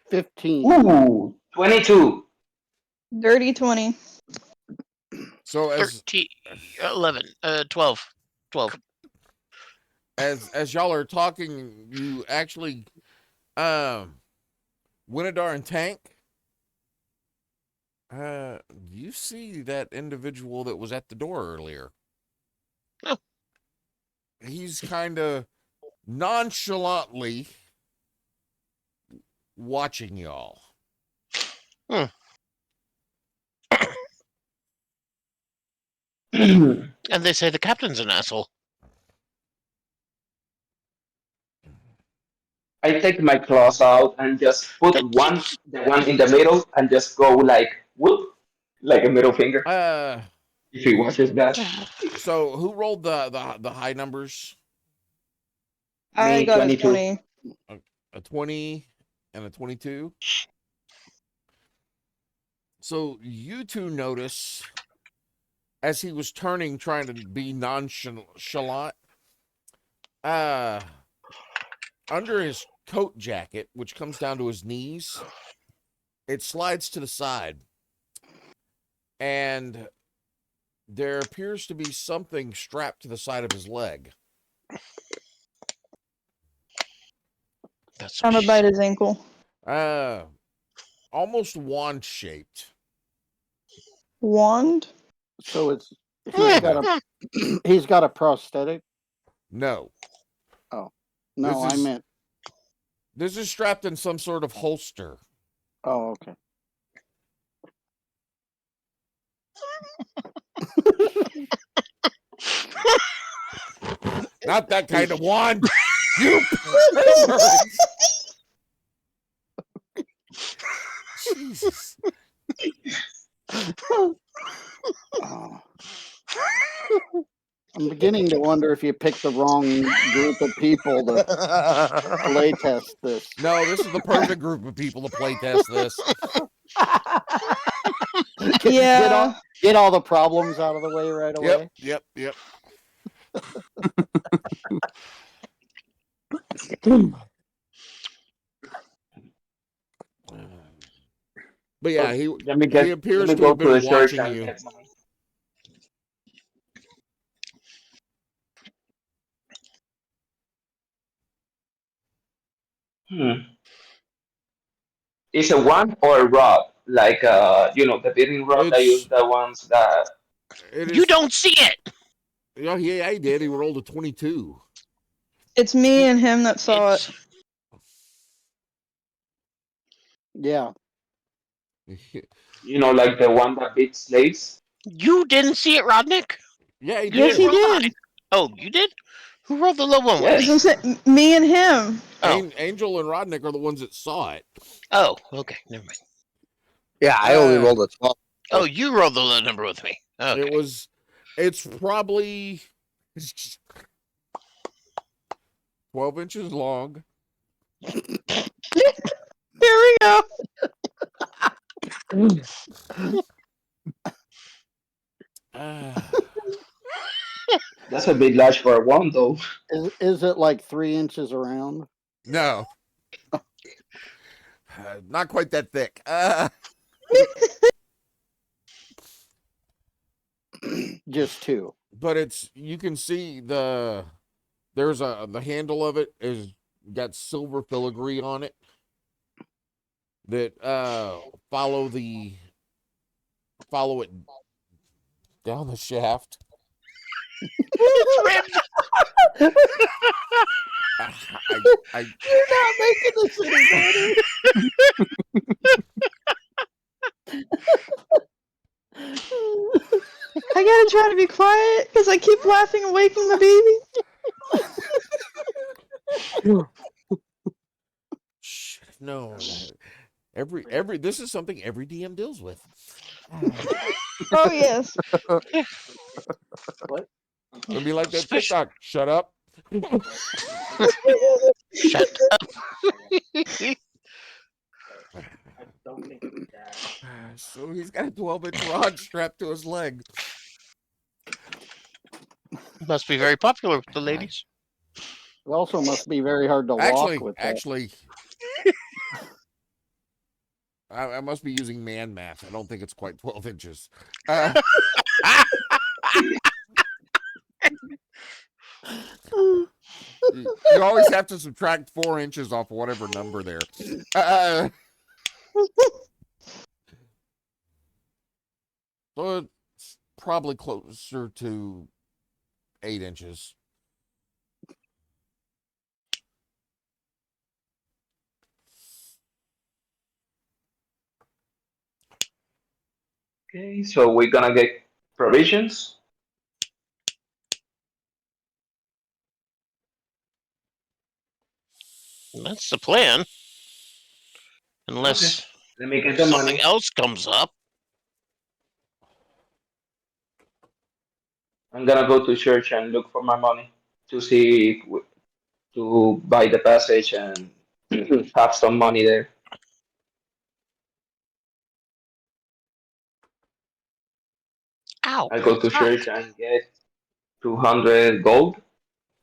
15. Ooh, 22. Dirty 20. So 13, 11, 12. 12. as y'all are talking, you actually, Winadar and Tank, you see that individual that was at the door earlier. Oh. He's kind of nonchalantly watching y'all. And they say the captain's an asshole. I take my claws out and just put the one in the middle, and just go like whoop, like a middle finger. If he watches that, So who rolled the high numbers? I me got a 22. 20. A 20 and a 22. So you two notice as he was turning, trying to be nonchalant, under his coat jacket, which comes down to his knees, it slides to the side. And there appears to be something strapped to the side of his leg. That's Trying to bite his ankle. Almost wand shaped. Wand? So it's Kinda. he's got a prosthetic. No. Oh no, I meant. This is strapped in some sort of holster. Oh, okay. Not that kind of wand. You perverts. Jesus. Oh. I'm beginning to wonder if you picked the wrong group of people to play test this. No, this is the perfect group of people to play test this. Yeah. Get all the problems out of the way right away. Yep. But yeah, he appears to have been watching you. Is a wand or a rod? Like the beating rod. I use the ones that. You don't see it. Yeah, he did. He rolled a 22. It's me and him that saw it. Yeah. Like the one that beats slaves. You didn't see it, Rodnick? Yeah, he did. Yes, he did. Oh, you did? Who rolled the low one? Yes. Me and him. Oh. Angel and Rodnick are the ones that saw it. Oh, okay. Never mind. Yeah, I only rolled a 12. Oh, you rolled the low number with me. Okay. It's probably 12 inches long. Here we go. That's a big large for a wand, though. Is it like 3 inches around? No. Not quite that thick. Just 2. But you can see the handle of it is got silver filigree on it that follow it down the shaft. You're not making this any better. I gotta try to be quiet because I keep laughing and waking my baby. No. This is something every DM deals with. Oh yes. What? It'll be like that TikTok. Shut up. Shut up. So he's got a 12-inch rod strapped to his leg. Must be very popular with the ladies. It also must be very hard to walk with that. Actually, I must be using man math. I don't think it's quite 12 inches. You always have to subtract 4 inches off whatever number there. So it's probably closer to 8 inches. Okay, so we're gonna get provisions. That's the plan. Unless Let me get the something money. else comes up. I'm gonna go to church and look for my money to see to buy the passage and have some money there. Ow. I go to church and get 200 gold.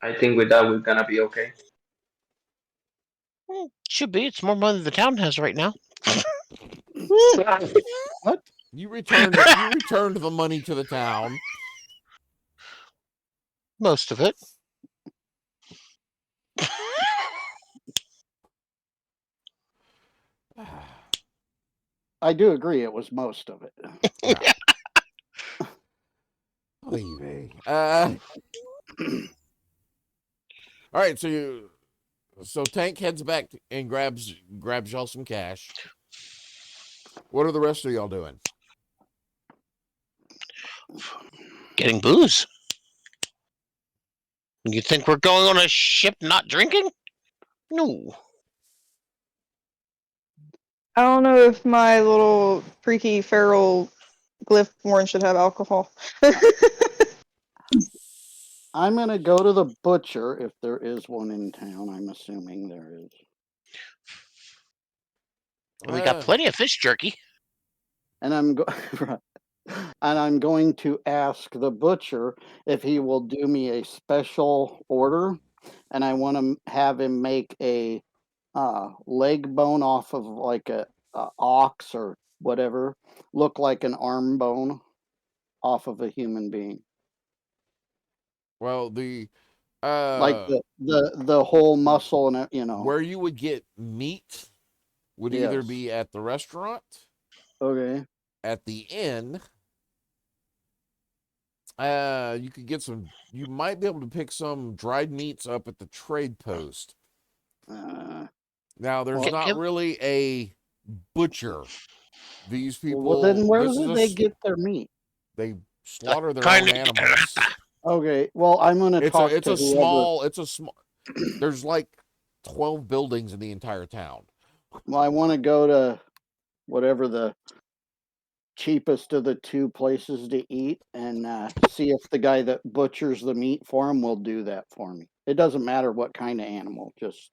I think with that we're gonna be okay. Should be. It's more money than the town has right now. What? You returned the money to the town. Most of it. I do agree it was most of it. Yeah. Oy vey. All right, so Tank heads back and grabs y'all some cash. What are the rest of y'all doing? Getting booze. You think we're going on a ship not drinking? No. I don't know if my little freaky feral Glyphborn should have alcohol. I'm gonna go to the butcher if there is one in town. I'm assuming there is. We got plenty of fish jerky. And I'm going to ask the butcher if he will do me a special order, and I want to have him make a leg bone off of like a ox or whatever, look like an arm bone off of a human being. Well, the Like the whole muscle and where you would get meat would either Yes. be at the restaurant, Okay. at the inn. You could get some. You might be able to pick some dried meats up at the trade post. Now, there's Well, not really a butcher. These people. well, then where this is do a they s- get their meat? They slaughter their Kind own of- animals. Okay. Well, I'm gonna talk It's to a whoever. small. There's like 12 buildings in the entire town. Well, I want to go to whatever the cheapest of the two places to eat and see if the guy that butchers the meat for him will do that for me. It doesn't matter what kind of animal, just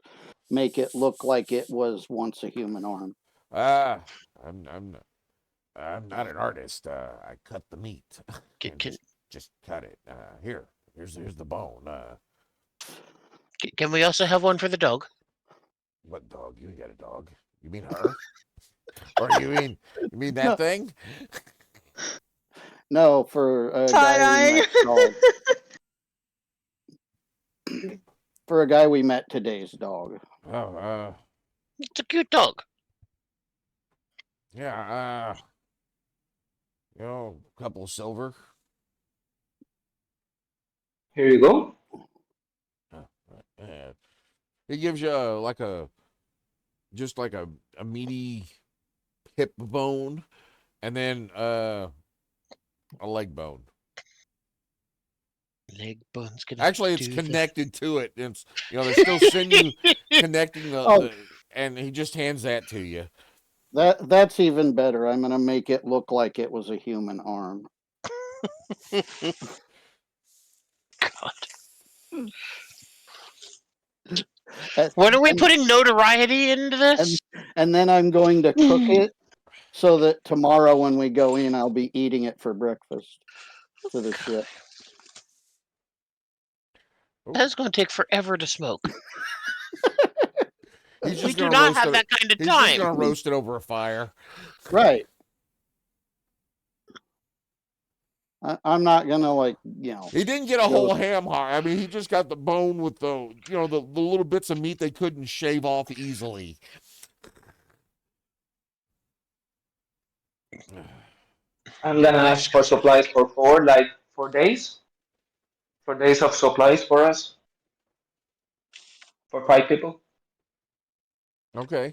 make it look like it was once a human arm. I'm not an artist. I cut the meat. Just cut it. Here's the bone. Can we also have one for the dog? What dog? You got a dog? You mean her? Or you mean that thing? No, for a guy we Tie-dyeing. met dog. For a guy we met today's dog. Oh, It's a cute dog. yeah. A couple of silver. Here you go. He gives you just like a meaty hip bone, and then a leg bone. Leg bone's gonna. Actually, it's do connected to it. It's there's still sinew connecting and he just hands that to you. That's even better. I'm gonna make it look like it was a human arm. God. When are we putting notoriety into this? And then I'm going to cook it so that tomorrow when we go in, I'll be eating it for breakfast to the ship. That's going to take forever to smoke. He's We just do gonna not roast have it. that kind of He's just time. gonna roast it over a fire. Right. I'm not gonna He didn't get a whole ham hock. I mean, he just got the bone with the the little bits of meat they couldn't shave off easily. I'm gonna ask for supplies for 4 days. 4 days of supplies for us. For 5 people. Okay.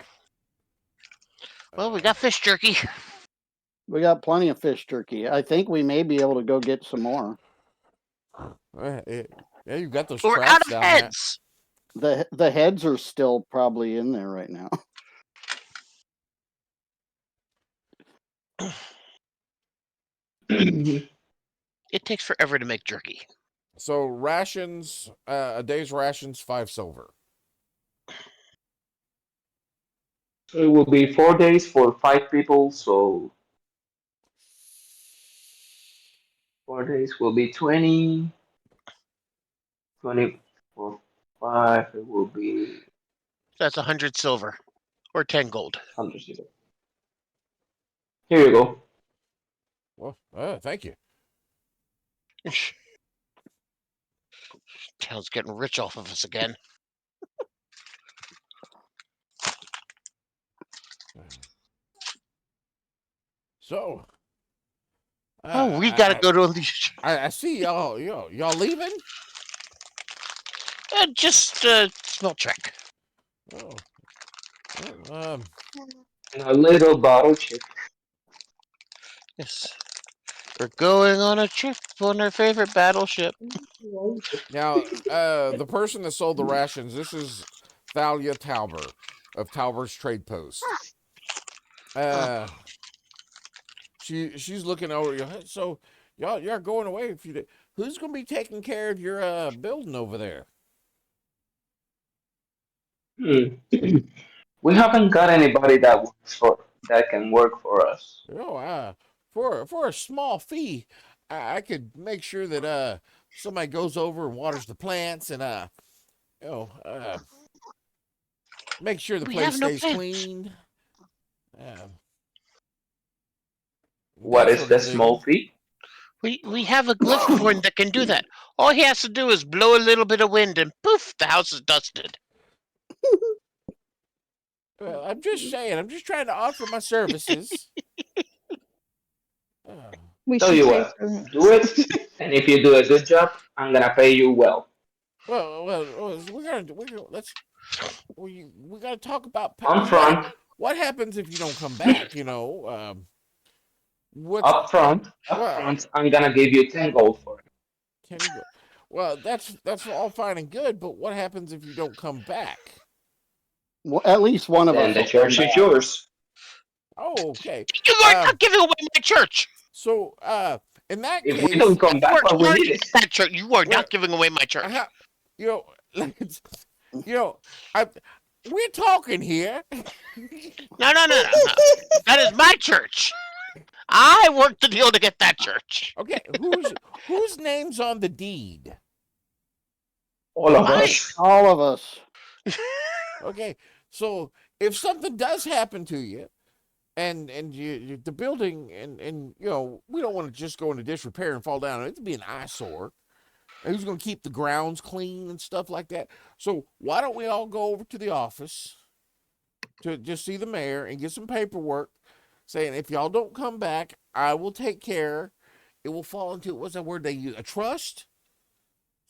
Well, we got fish jerky. We got plenty of fish jerky. I think we may be able to go get some more. Yeah, you got those We're traps out of down heads. The heads are still probably in there right now. It takes forever to make jerky. So rations, a day's rations, 5 silver. So it will be 4 days for 5 people. So 4 days will be 20. 20 for 5. It will be That's 100 silver or 10 gold. 100. Here you go. Well, thank you. Town's getting rich off of us again. So, Oh, we gotta go to a leisure. I see y'all. Y'all leaving? Just a small trek. Oh, well, And a little bottle chip. Yes. We're going on a trip on our favorite battleship. now, the person that sold the rations, this is Thalia Tauber of Tauber's Trade Post. She's looking over you. So y'all going away a few days. Who's gonna be taking care of your building over there? We haven't got anybody that can work for us. Oh, for a small fee, I could make sure that somebody goes over and waters the plants and make sure the We place have no stays plants. clean. What That is sort the of thing. small fee? We have a Glyphborn that can do that. All he has to do is blow a little bit of wind and poof, the house is dusted. Well, I'm just saying. I'm just trying to offer my services. We Tell should you pay what, for do it, and if you do a good job, I'm gonna pay you well. Well, we gotta talk about Up front, what happens if you don't come back. What's up front, up well front. I'm gonna give you 10 gold for it. 10 well, that's all fine and good, but what happens if you don't come back? Well, at least one of Then us the will come church is back. yours. Oh, okay. You are not giving away my church. So in that If we case, don't come back, what we need is that church. You are Well, not giving away my church. you know, we're talking here. No. That is my church. I worked the deal to get that church. Okay, whose name's on the deed? all of Mine. us. All of us. Okay, so if something does happen to you, and the building and we don't want to just go into disrepair and fall down. It'd be an eyesore. And who's going to keep the grounds clean and stuff like that? So why don't we all go over to the office to just see the mayor and get some paperwork saying if y'all don't come back, I will take care. It will fall into what's that word they use? A trust.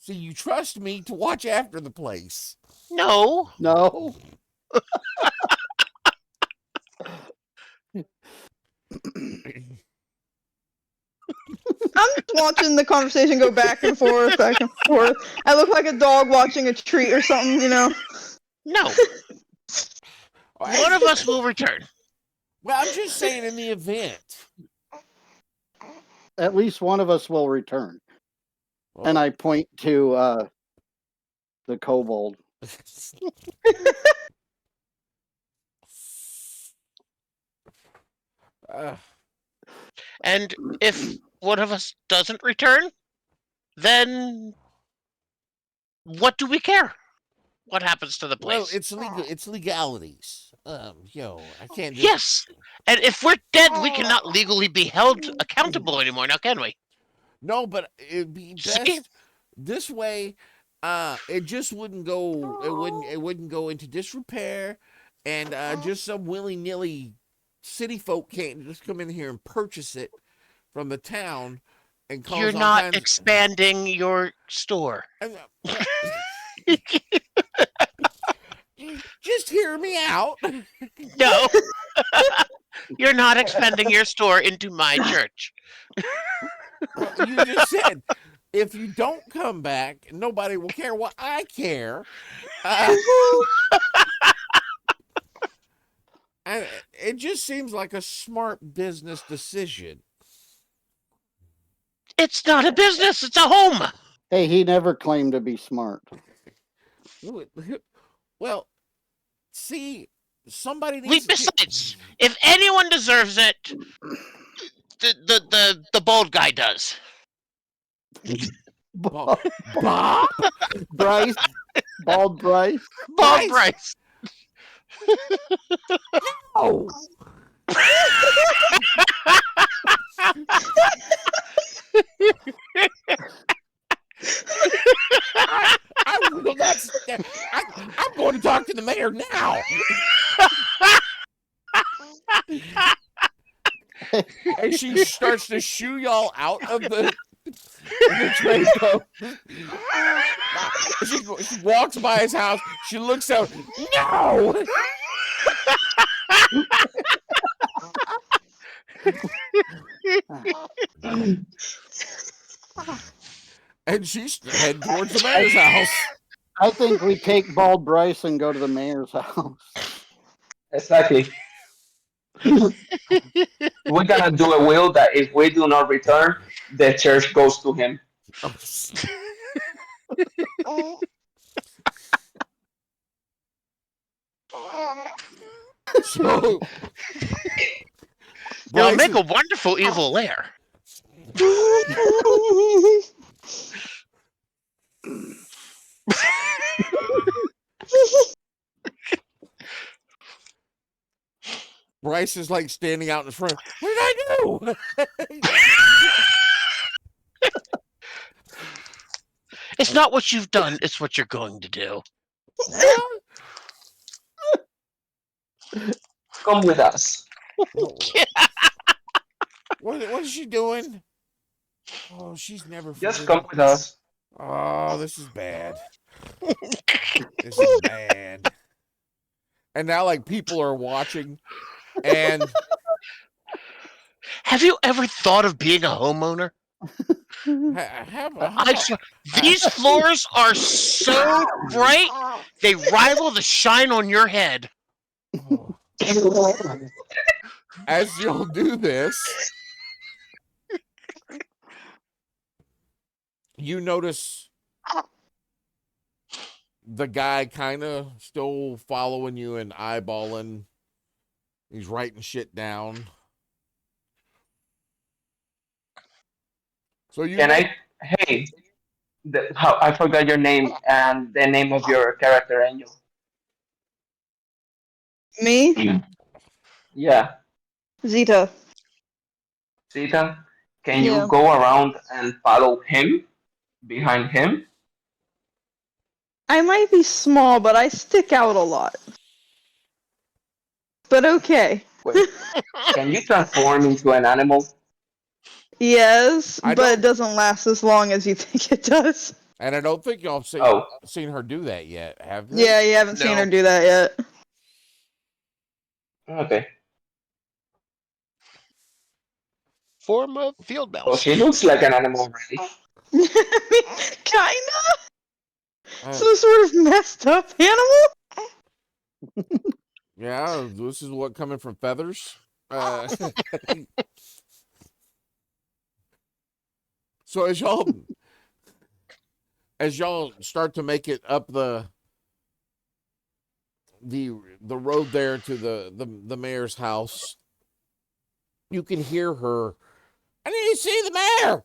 So you trust me to watch after the place. No. No. I'm just watching the conversation go back and forth, back and forth. I look like a dog watching a treat or something, No. One of us will return. Well, I'm just saying in the event. At least one of us will return. Well, And I point to the kobold. And if one of us doesn't return, then what do we care? What happens to the place? Well, it's legal. It's legalities. I can't. Just... Yes, and if we're dead, we cannot legally be held accountable anymore. Now, can we? No, but it'd be best See? this way. It just wouldn't go. It wouldn't go into disrepair, and just some willy nilly city folk can't just come in here and purchase it from the town and cause You're all not kinds expanding your store. Just hear me out. No. You're not expanding your store into my church. Well, you just said if you don't come back, nobody will care. Well, I care. And it just seems like a smart business decision. It's not a business, it's a home. Hey, he never claimed to be smart. Well, see, somebody needs Besides, if anyone deserves it, the bald guy does. Bob? Bryce? Bald Bryce? Bald Bryce. Oh. I'm going to talk to the mayor now. and she starts to shoo y'all out of the trade boat. She walks by his house. She looks out. No! And she's heading towards the mayor's house. I think we take Bald Bryce and go to the mayor's house. Exactly. We're gonna do a will that if we do not return, the church goes to him. So It'll make a wonderful evil lair. Bryce is like standing out in front. What did I do? It's not what you've done, it's what you're going to do. Come with us. What is she doing? Oh, she's never Just forgiven. come with us. Oh, this is bad. This is bad. And now, like, people are watching, and have you ever thought of being a homeowner? These floors are so bright, they rival the shine on your head. As you'll do this, you notice the guy kind of still following you and eyeballing. He's writing shit down. So you hey, I forgot your name and the name of your character, Angel. Me? Yeah. Zeta. Zeta, can you go around and follow him, behind him? I might be small, but I stick out a lot. But okay. Wait, can you transform into an animal? Yes, but it doesn't last as long as you think it does. And I don't think y'all seen her do that yet, have you? Yeah, you haven't seen her do that yet. Okay. Form of field mouse. Well, she looks like an animal already. Kinda. Some sort of messed up animal. Yeah, this is what coming from feathers. So as y'all start to make it up the road there to the mayor's house, you can hear her. I need to see the mayor.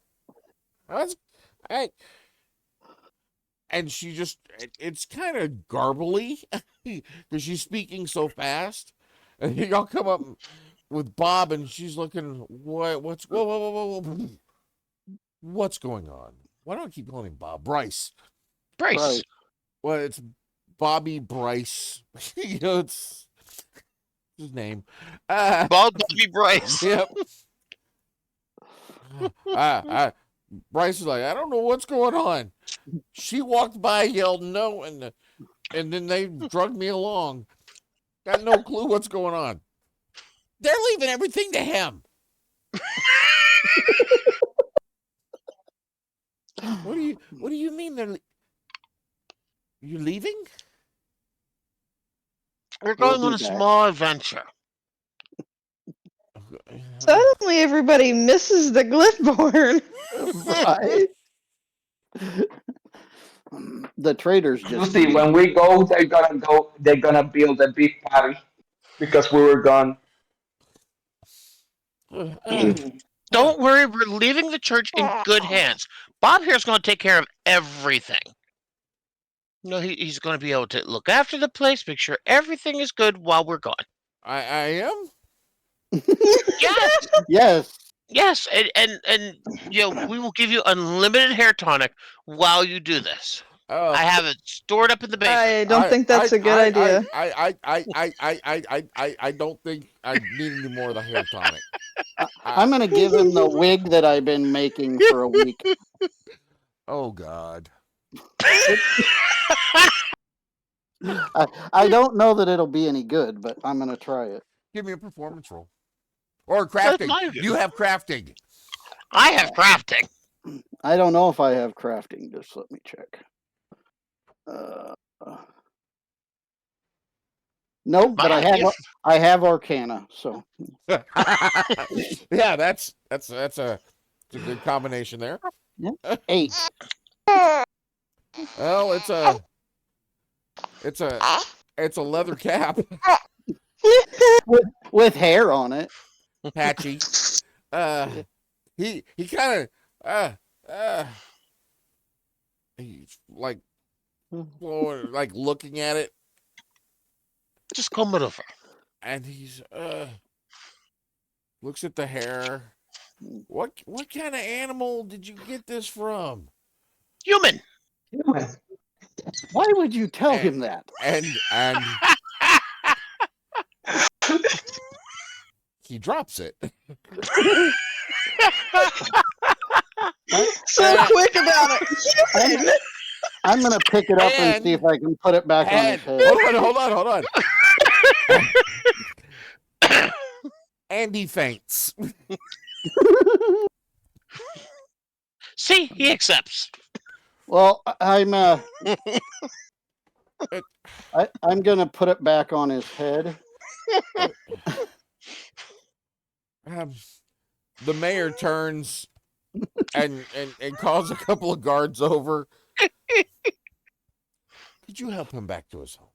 And she just, it's kind of garbly because she's speaking so fast. And y'all come up with Bob, and she's looking, what's going on? Why do I keep calling him Bob? Bryce. Bryce. Well, it's Bobby Bryce. It's his name. Bobby Bryce. Yep. Bryce is like, I don't know what's going on. She walked by, yelled no, and then they drugged me along. Got no clue what's going on. They're leaving everything to him. What do you mean you're leaving? We're going on a small adventure. Suddenly everybody misses the Glyphborn. Right? The traders just See, when we go, they're gonna build a big party because we were gone. Don't worry, we're leaving the church in good hands. Bob here's going to take care of everything. He's going to be able to look after the place, make sure everything is good while we're gone. I am? Yes. Yes. Yes, and we will give you unlimited hair tonic while you do this. I have it stored up in the basement. I don't think that's a good idea. I don't think I need any more of the hair tonic. I'm going to give him the wig that I've been making for a week. Oh God. I don't know that it'll be any good, but I'm going to try it. Give me a performance roll. Or crafting. You have crafting. I have crafting. I don't know if I have crafting. Just let me check. Nope, but I have Arcana. So yeah, that's a good combination there. Yeah. 8. Well, it's a leather cap, with hair on it. patchy. He kind of he's like blowing, like looking at it, Just comb it over. and he's looks at the hair. What kind of animal did you get this from? Human. Why would you tell him that? And he drops it. So quick about it. I'm gonna pick it up and see if I can put it back on his head. Hold on. And he faints. See, he accepts. Well, I'm gonna put it back on his head. The mayor turns and calls a couple of guards over. Could you help him back to his home?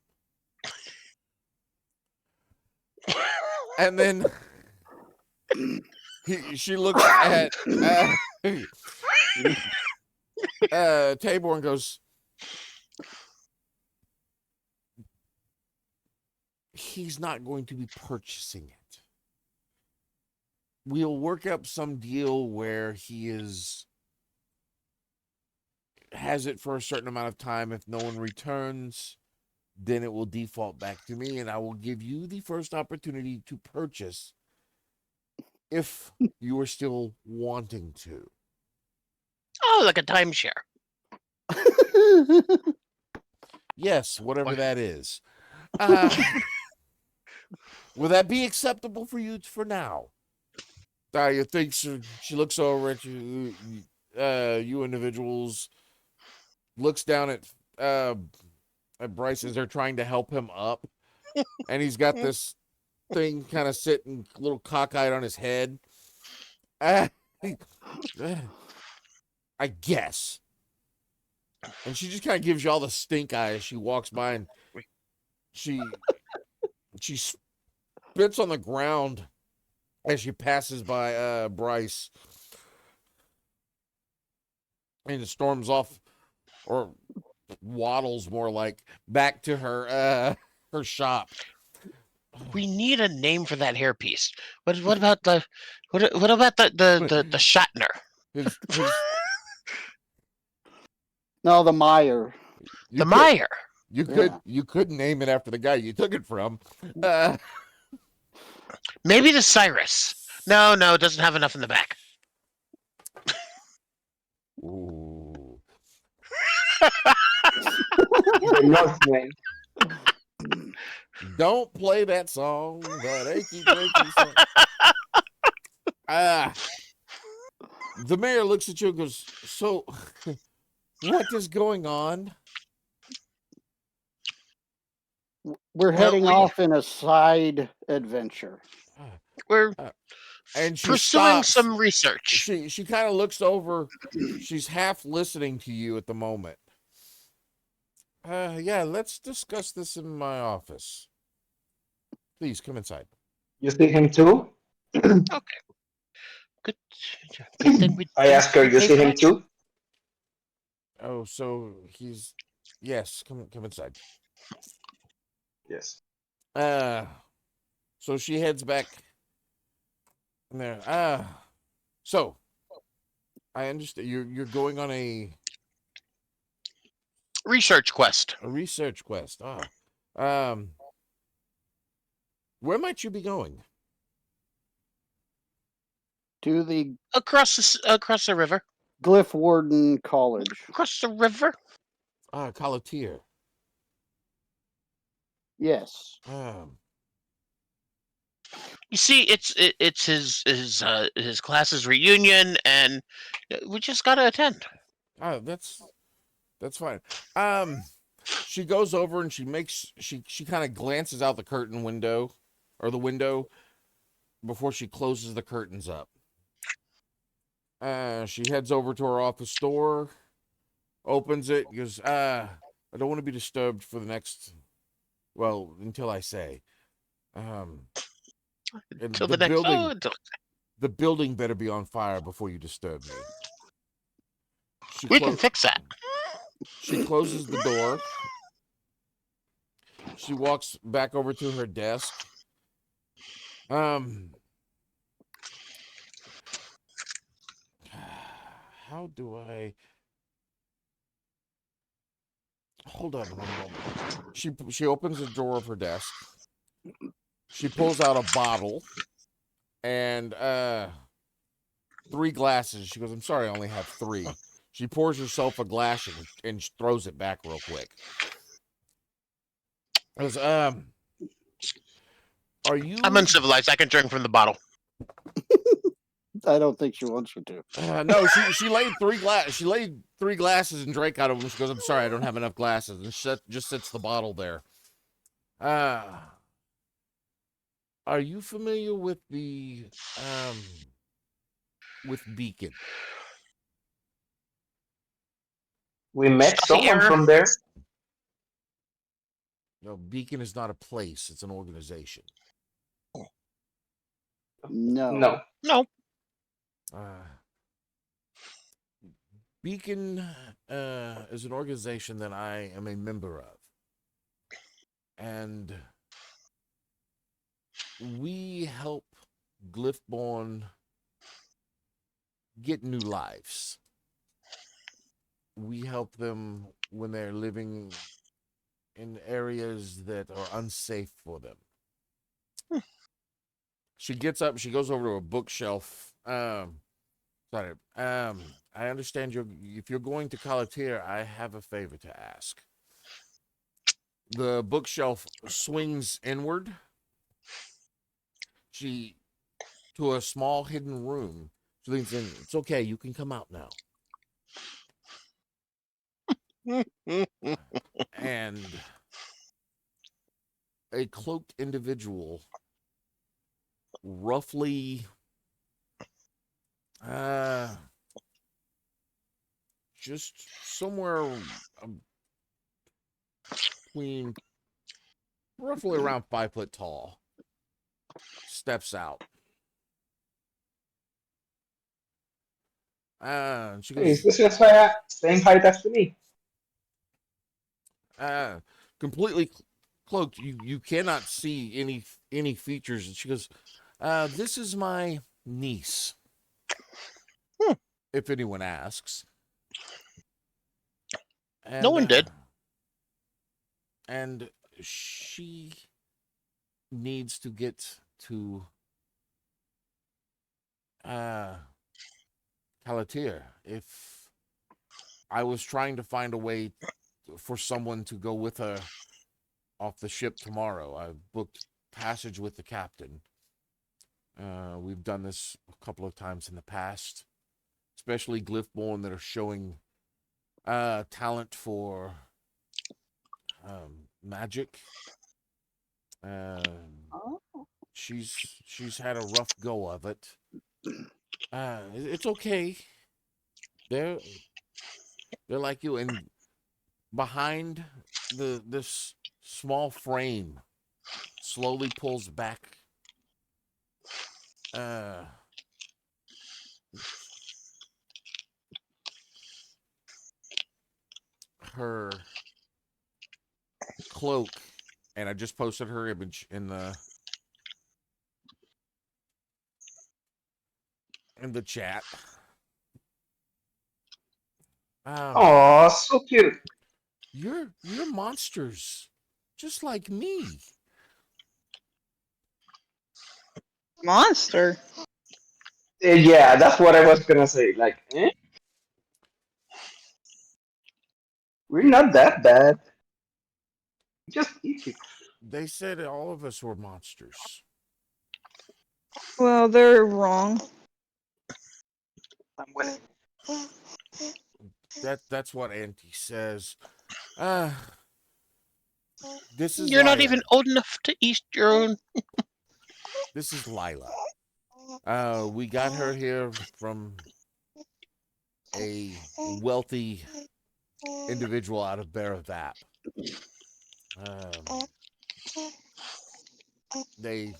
And then she looks at Tabor and goes, he's not going to be purchasing it. We'll work up some deal where he has it for a certain amount of time. If no one returns, then it will default back to me, and I will give you the first opportunity to purchase if you are still wanting to. Oh, like a timeshare. Yes, whatever that is. Will that be acceptable for you for now? You think she looks over at you individuals, looks down at Bryce as they're trying to help him up, and he's got this thing kind of sitting a little cockeyed on his head. I guess. And she just kind of gives you all the stink eye as she walks by, and she spits on the ground as she passes by Bryce, and storms off, or waddles more like, back to her shop. We need a name for that hairpiece. What about the Shatner? No, the Meyer. Meyer. You could name it after the guy you took it from. Maybe the Cyrus. No, it doesn't have enough in the back. Ooh. The Northman. Don't play that song, that achy breaky song. The mayor looks at you and goes, so what is going on? We're heading off in a side adventure. We're and she pursuing stops. some research. She kind of looks over. She's half listening to you at the moment. Yeah, let's discuss this in my office. Please come inside. You see him too? Okay. Good thing we. I asked her, you see him too? Oh, so he's... Yes, come inside. Yes. So she heads back there. So I understand you're going on a Research quest. A research quest. Where might you be going? To the Across the river. Glyphwarden College. Across the river. Calatier. Yes. You see, it's his class's reunion, and we just gotta attend. That's fine. She goes over and she kind of glances out the curtain window, or the window, before she closes the curtains up. She heads over to her office door, opens it, goes, I don't want to be disturbed for the next, well, until I say. And Till the next. The building better be on fire before you disturb me. We can fix that. She closes the door. She walks back over to her desk. How do I... Hold on one moment. She opens the drawer of her desk. She pulls out a bottle and 3 glasses. She goes, I'm sorry, I only have 3. She pours herself a glass and throws it back real quick. Goes, are you... I'm uncivilized. I can drink from the bottle. I don't think she wants you to. No, she laid 3 glasses. She laid 3 glasses and drank out of them. She goes, I'm sorry, I don't have enough glasses. And just sets the bottle there. Are you familiar with the with Beacon? We met someone from there. No, Beacon is not a place, it's an organization. No. Beacon is an organization that I am a member of. And we help Glyphborn get new lives. We help them when they're living in areas that are unsafe for them. She gets up, she goes over to a bookshelf. I understand if you're going to Calatier, I have a favor to ask. The bookshelf swings inward. To a small hidden room. She leans in. It's okay, you can come out now. And a cloaked individual, roughly just somewhere between roughly around 5 foot tall, steps out. She goes, Is this just same height as to me? completely cloaked. You cannot see any features. And she goes, this is my niece. If anyone asks. And, no one did. And she needs to get to Calatier. If I was trying to find a way for someone to go with her off the ship tomorrow, I booked passage with the captain. We've done this a couple of times in the past, especially Glyphborn that are showing talent for magic. She's had a rough go of it. It's okay. They're like you, and behind this small frame slowly pulls back. Her cloak, and I just posted her image in the chat. Oh, so cute. You're monsters, just like me. Monster. Yeah, that's what I was gonna say. Like, we're not that bad. Just eat it. They said all of us were monsters. Well, they're wrong. I'm winning. That's what Auntie says. Uh, this is You're not Lila. even old enough to eat your own. This is Lila. We got her here from a wealthy individual out of Baravap. They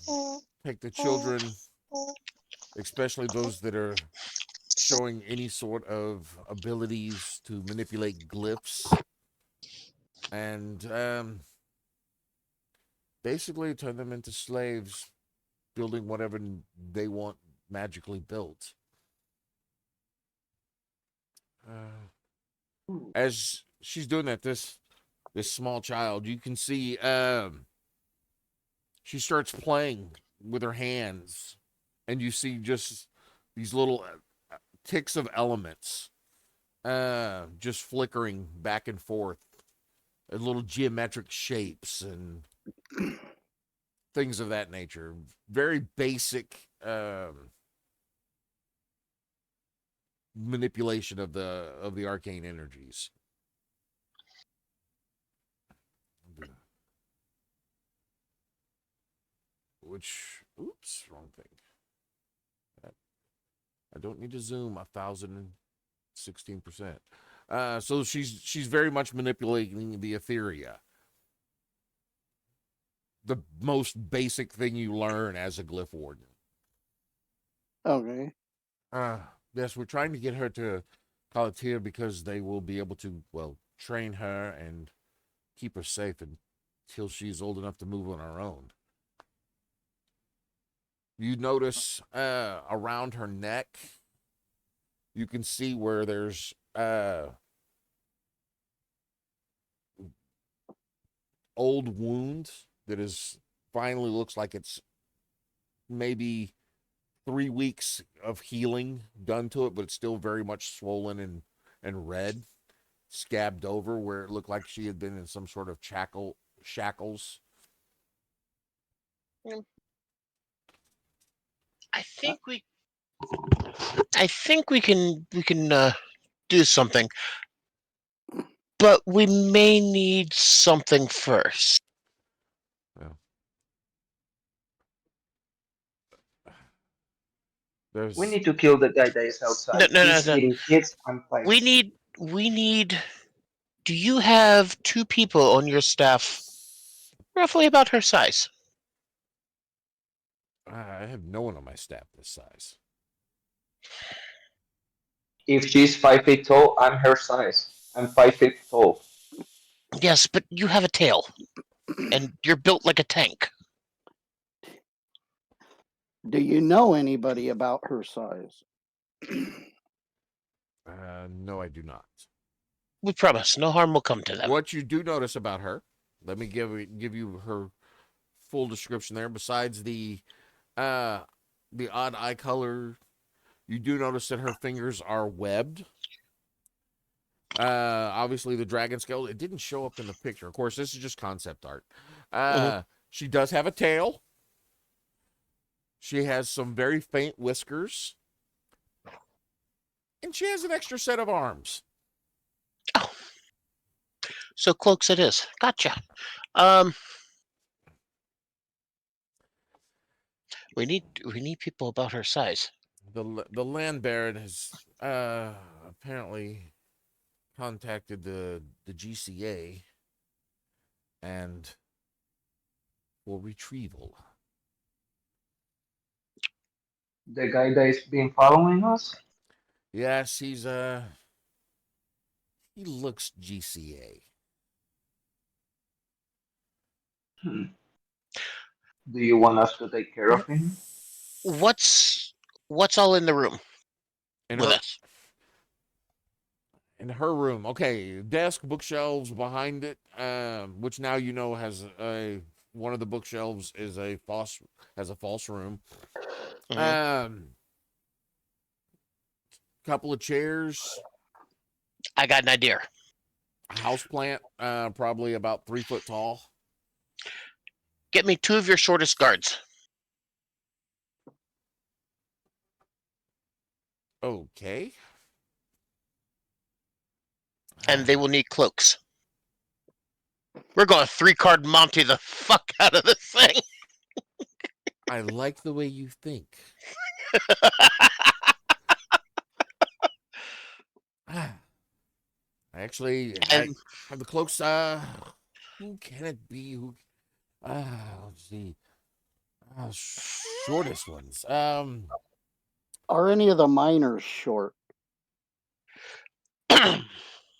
pick the children, especially those that are showing any sort of abilities to manipulate glyphs, and basically turn them into slaves, building whatever they want magically built. As she's doing that, this small child, you can see she starts playing with her hands, and you see just these little ticks of elements just flickering back and forth, little geometric shapes and things of that nature. Very basic manipulation of the arcane energies. Which, oops, wrong thing. I don't need to zoom 1,016%. So she's very much manipulating the etheria. The most basic thing you learn as a glyph warden. Okay. Yes, we're trying to get her to Calatia because they will be able to, well, train her and keep her safe until she's old enough to move on her own. You notice around her neck, you can see where there's old wound that is finally looks like it's maybe 3 weeks of healing done to it, but it's still very much swollen and red, scabbed over where it looked like she had been in some sort of shackles. I think we can do something, but we may need something first. Well, there's We need to kill the guy that is No, outside. no, no, He's no. eating kids and We pies. need. Do you have 2 people on your staff, roughly about her size? I have no one on my staff this size. If she's 5 feet tall, I'm her size. I'm 5 feet tall. Yes, but you have a tail, and you're built like a tank. Do you know anybody about her size? No, I do not. We promise, no harm will come to them. What you do notice about her, let me give you her full description there. Besides the odd eye color, you do notice that her fingers are webbed. Obviously the dragon scale, it didn't show up in the picture. Of course, this is just concept art. She does have a tail. She has some very faint whiskers. And she has an extra set of arms. Oh, so cloaks it is. Gotcha. We need people about her size. The land baron has apparently contacted the GCA and for retrieval. The guy that is been following us? Yes, he looks GCA. Do you want us to take care of him? What's all in the room And with her us? in her room. Okay, desk, bookshelves behind it, which now you know has one of the bookshelves is a false room. Couple of chairs. I got an idea. A house plant, probably about 3 foot tall. Get me 2 of your shortest guards. Okay. And they will need cloaks. We're going to 3-card Monty the fuck out of this thing. I like the way you think. I have the cloaks. Who can it be? Let's see. Shortest ones. Are any of the miners short?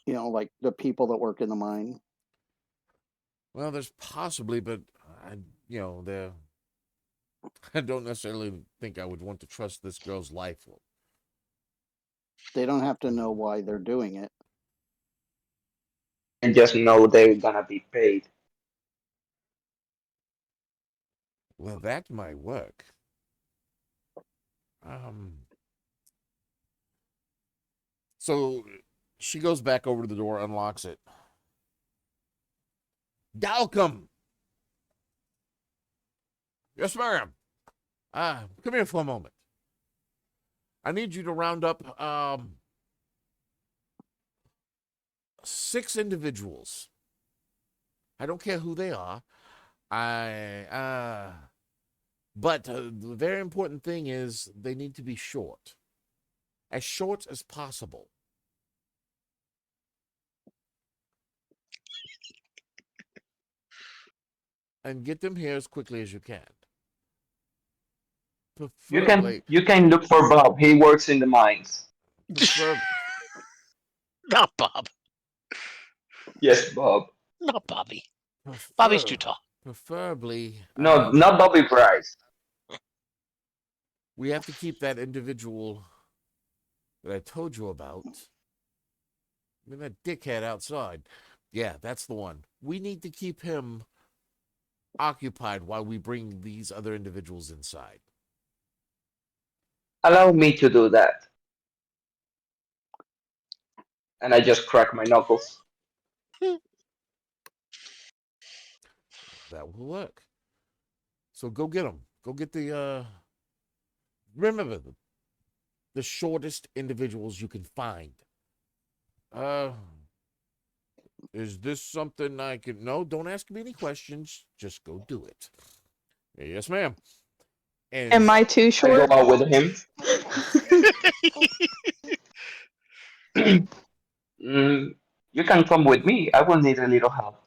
Like the people that work in the mine. Well, there's possibly, but I don't necessarily think I would want to trust this girl's life. They don't have to know why they're doing it. And just know they're gonna be paid. Well, that might work. So she goes back over to the door, unlocks it. Dalcom! Yes, ma'am. Come here for a moment. I need you to round up 6 individuals. I don't care who they are. But the very important thing is they need to be short. As short as possible. And get them here as quickly as you can. Preferably, You can look for Bob. He works in the mines. Not Bob. Yes, Bob. Not Bobby. Bobby's too tall. Preferably. No, not Bobby Bryce. We have to keep that individual that I told you about. I mean, that dickhead outside. Yeah, that's the one. We need to keep him occupied while we bring these other individuals inside. Allow me to do that. And I just crack my knuckles. That will work. So go get them. Go get remember, the shortest individuals you can find. Is this something I can... No, don't ask me any questions. Just go do it. Yes, ma'am. And am I too I short? go out with him. You can come with me. I will need a little help.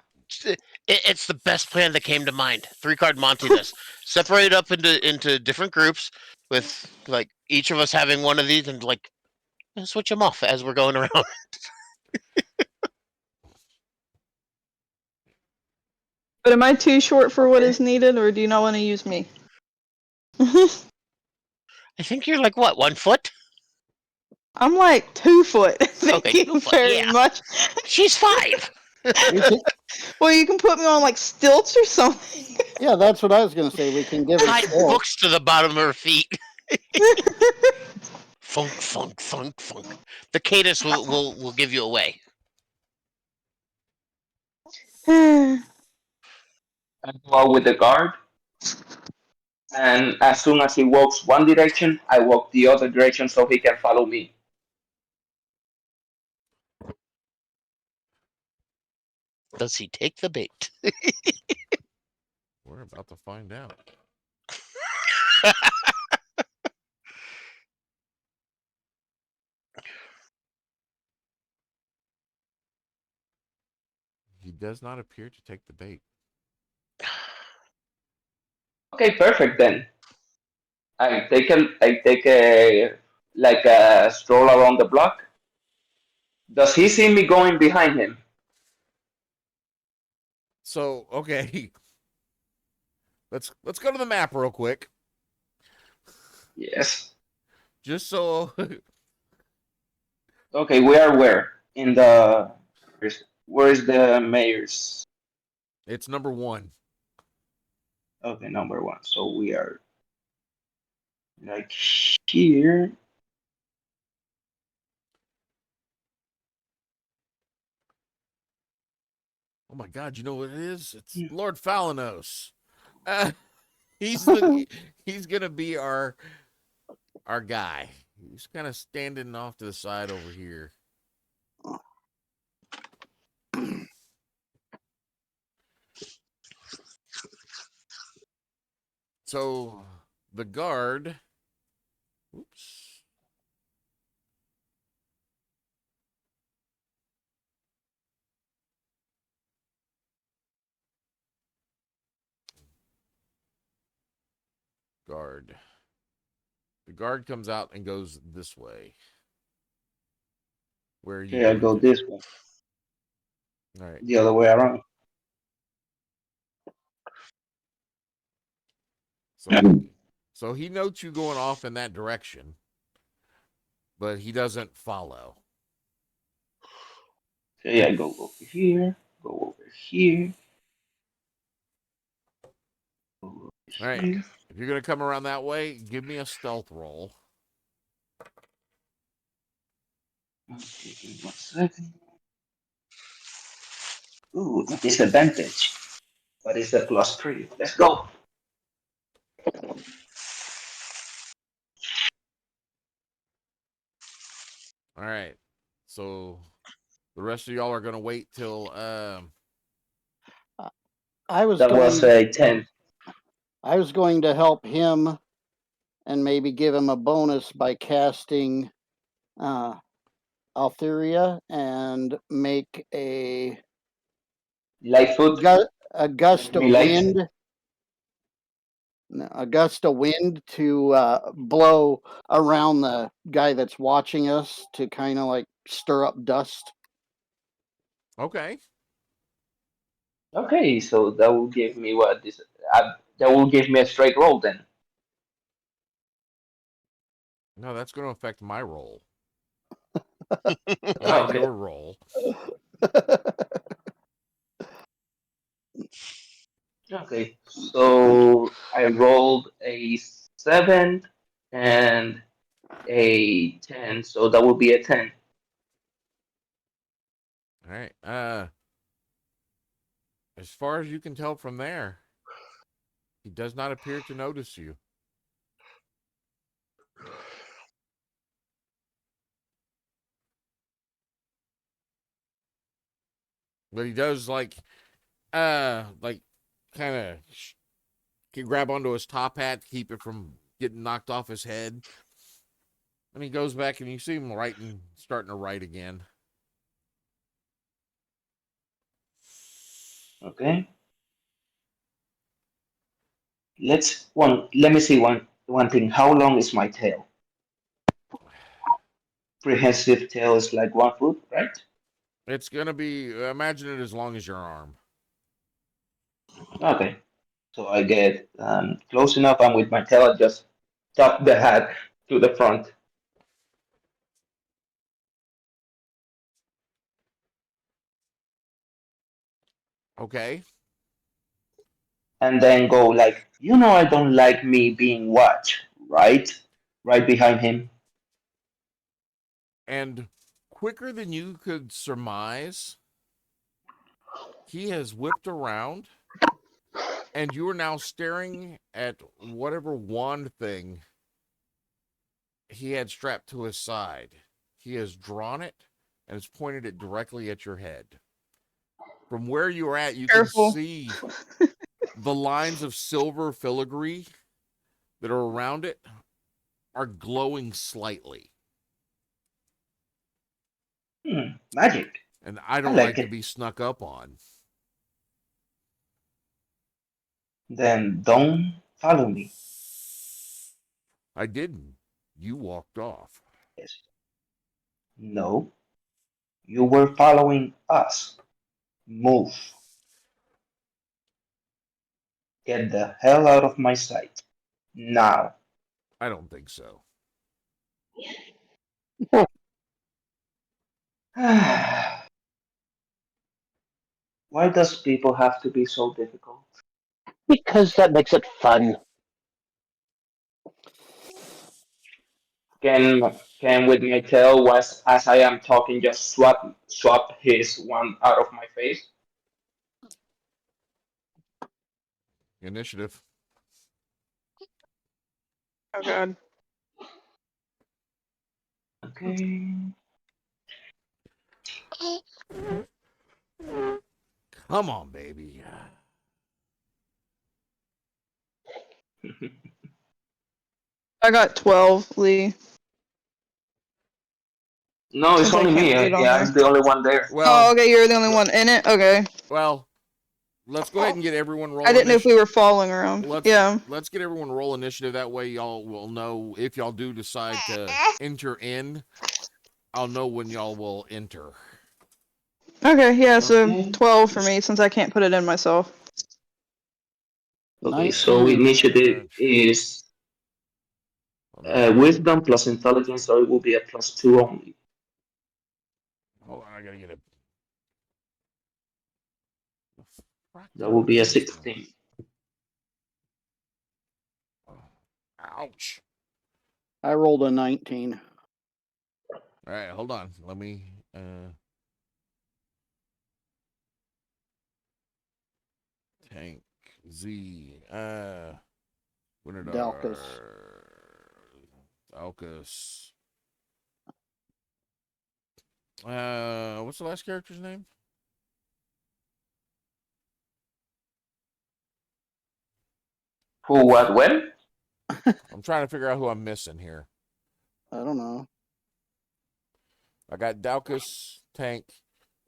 It's the best plan that came to mind. 3-card Monty this. Separate up into different groups with like each of us having one of these and like switch them off as we're going around. But am I too short for what is needed, or do you not want to use me? I think you're like what, 1 foot? I'm like 2 foot. Thank Okay, you 2 foot, very yeah. much. She's 5. Well, you can put me on like stilts or something. Yeah, that's what I was going to say. We can give her Tie stilts. books to the bottom of her feet. Funk, funk, funk, funk. The cadence will give you away. I go out with the guard. And as soon as he walks one direction, I walk the other direction so he can follow me. Does he take the bait? we're about to find out. He does not appear to take the bait. Okay, perfect then. I take a like a stroll around the block. Does he see me going behind him? So, okay. Let's go to the map real quick. Yes. Just so Okay, we are where? in the where's the mayor's? It's number 1. Okay, number 1. So we are like here. Oh my God! You know what it is? It's Lord Falanos. Uh, he's gonna be our guy. He's kind of standing off to the side over here. So the guard. Oops. Guard. The guard comes out and goes this way. Where are you Okay, I going go to? this way, All right. the other way around. So he notes you going off in that direction, but he doesn't follow. Okay, I go over here, go over here, go over All right. here. If you're gonna come around that way, give me a stealth roll. Okay, give me 1 second. Ooh, disadvantage. What is the +3? Let's go. All right. So the rest of y'all are gonna wait till I was That was going. a 10. I was going to help him and maybe give him a bonus by casting Altheria and make Lightfoot. a gust Make me of light. wind, a gust of wind to blow around the guy that's watching us to kind of like stir up dust. okay. Okay, so that will give me what this. That will give me a straight roll then. No, that's gonna affect my roll. Oh, Not okay. your roll. Okay. So I rolled a 7 and a 10, so that will be a 10. All right. As far as you can tell from there, he does not appear to notice you. But he does like kind of can grab onto his top hat to keep it from getting knocked off his head. And he goes back and you see him starting to write again. Okay. Let me see one thing. How long is my tail? Prehensile tail is like 1 foot, right? It's gonna be imagine it as long as your arm. Okay. So I get close enough, and with my tail, I just tap the hat to the front, Okay. and then go like, I don't like me being watched, right? Right behind him. And quicker than you could surmise, he has whipped around and you are now staring at whatever wand thing he had strapped to his side. He has drawn it and has pointed it directly at your head. From where you are at, you can Careful. see the lines of silver filigree that are around it are glowing slightly. Magic. And I I don't like like to it. be snuck up on. Then don't follow me. I didn't. You walked off. Yes. No, you were following us. Move. Get the hell out of my sight. Now. I don't think so. Why does people have to be so difficult? Because that makes it fun. Can with my tail was as I am talking just swap his one out of my face? Initiative. Oh god. Okay. Come on, baby. I got 12, Lee. No, it's Since I only can't me. see it on Yeah, there. I'm the only one there. Oh, Well, okay, you're the only one in it? Okay. well, let's go ahead and get everyone I rolling. didn't know if we were following around. Yeah. Let's get everyone roll initiative. That way, y'all will know if y'all do decide to enter in. I'll know when y'all will enter. Okay, yeah, so Okay. 12 for me since I can't put it in myself. Okay, so 19. initiative is wisdom plus intelligence, so it will be a +2 only. Hold on, I gotta get it. That will be a 16. Ouch. I rolled a 19. All right, hold on. Let me. Tank Z. Winter Dalkus. Alcus. What's the last character's name? Who, what, when? I'm trying to figure out who I'm missing here. I don't know. I got Dalkus, Tank,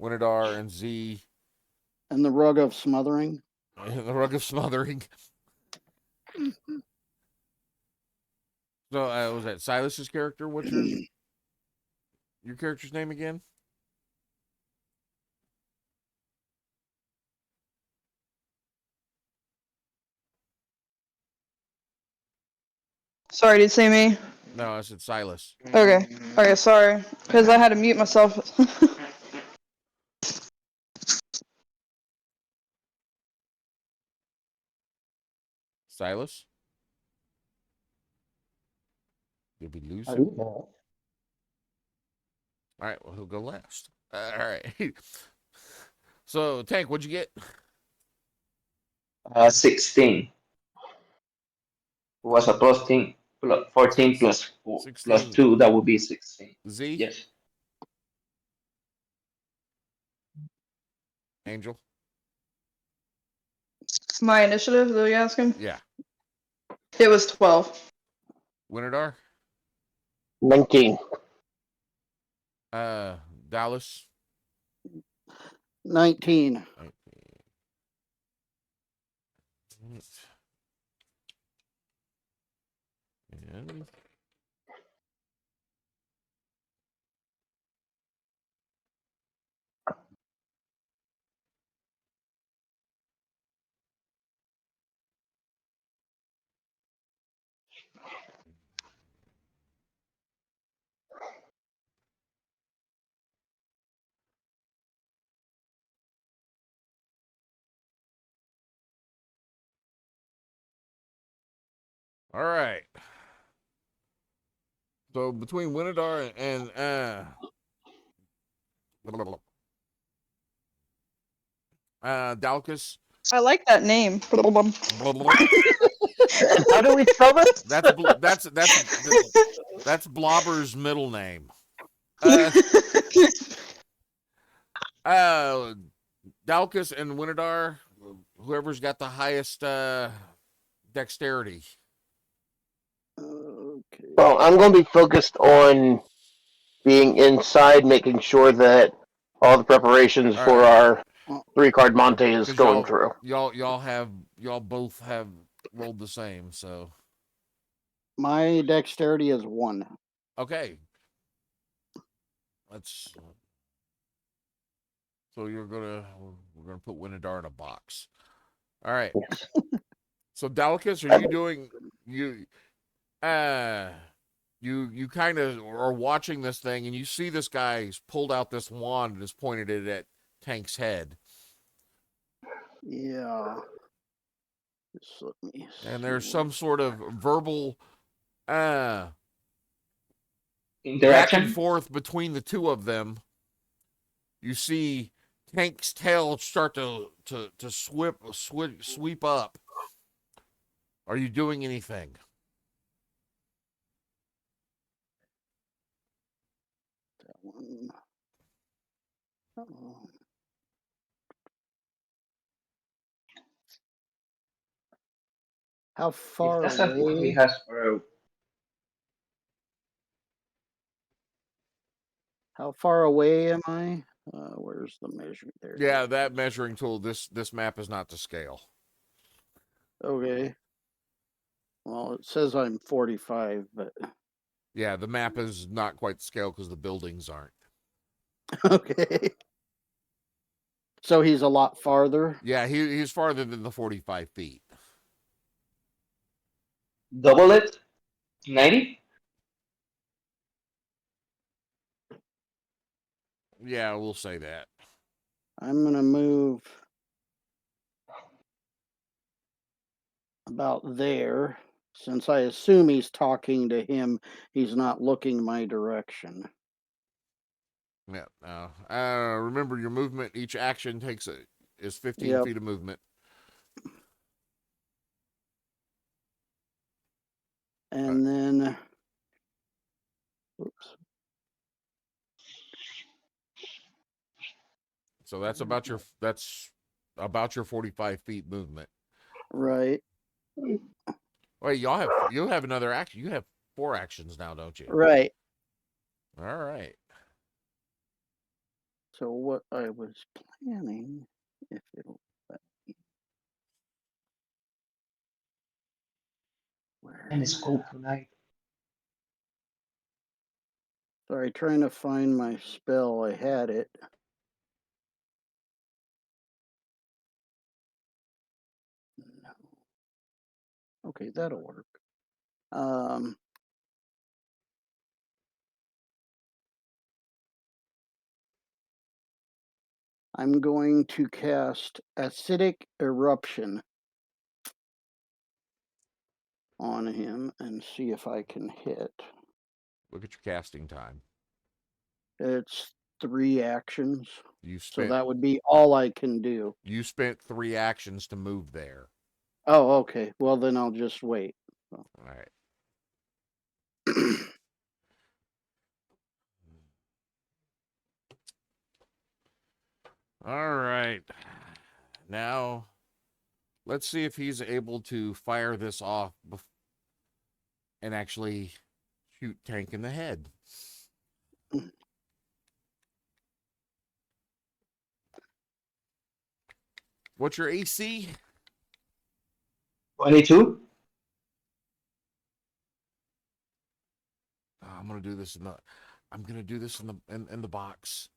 Winodar, and Z. And the rug of smothering. And the Rug of Smothering. So was that Silas's character? What's your character's name again? Sorry, did you say me? No, I said Silas. Okay. Okay, sorry. Because I had to mute myself. Silas? Did we lose I, him? All right, well, he'll go last. All right. So, Tank, what'd you get? 16. It was a plus 10, 14 plus 16. 2, that would be 16. Z? Yes. Angel? My initiative, is that what you asking? Yeah. It was 12. Winodar? 19. Dallas? 19. And all right. So between Winodar and Dalkus. I like that name. How do we spell this? That's Blobber's middle name. Uh, Dalkus and Winodar, whoever's got the highest dexterity. Okay. Well, I'm going to be focused on being inside, making sure that all the preparations All for right. our 3-card Monte is 'Cause going through. y'all both have rolled the same, so My dexterity is 1. okay. Let's so we're gonna put Winodar in a box. All right. So Dalkus, are you doing you you kind of are watching this thing, and you see this guy's pulled out this wand and has pointed it at Tank's head. Yeah. Just let me And see there's what- some sort of verbal back and Interaction. forth between the two of them. You see Tank's tail start to sweep up. Are you doing anything? that one. Oh. How If far that's what he away? has for How far away am I? Where's the measure? There. it Yeah, is. that measuring tool. This map is not to scale. Okay. Well, it says I'm 45, but Yeah, the map is not quite to scale because the buildings aren't. okay. So he's a lot farther. Yeah, he's farther than the 45 feet. double it, 90. Yeah, we'll say that. I'm gonna move about there. Since I assume he's talking to him, he's not looking my direction. Yeah. Remember your movement. Each action is 15 Yep. feet of movement. And then, oops. So that's about your 45 feet movement. Right, Wait, you'll have another action. You have 4 actions now, don't you? right. All right. So what I was planning, if it'll let me, where? And it's cold tonight. Sorry, trying to find my spell. I had it. No. Okay, that'll work. I'm going to cast Acidic Eruption on him and see if I can hit. Look at your casting time. It's 3 actions, You so spent that would be all I can do. 3 actions to move there. Oh, okay. Well, then I'll just wait. All right. All right. Now, let's see if he's able to fire this off and actually shoot Tank in the head. What's your AC? 22. Oh, I'm gonna do this in the box.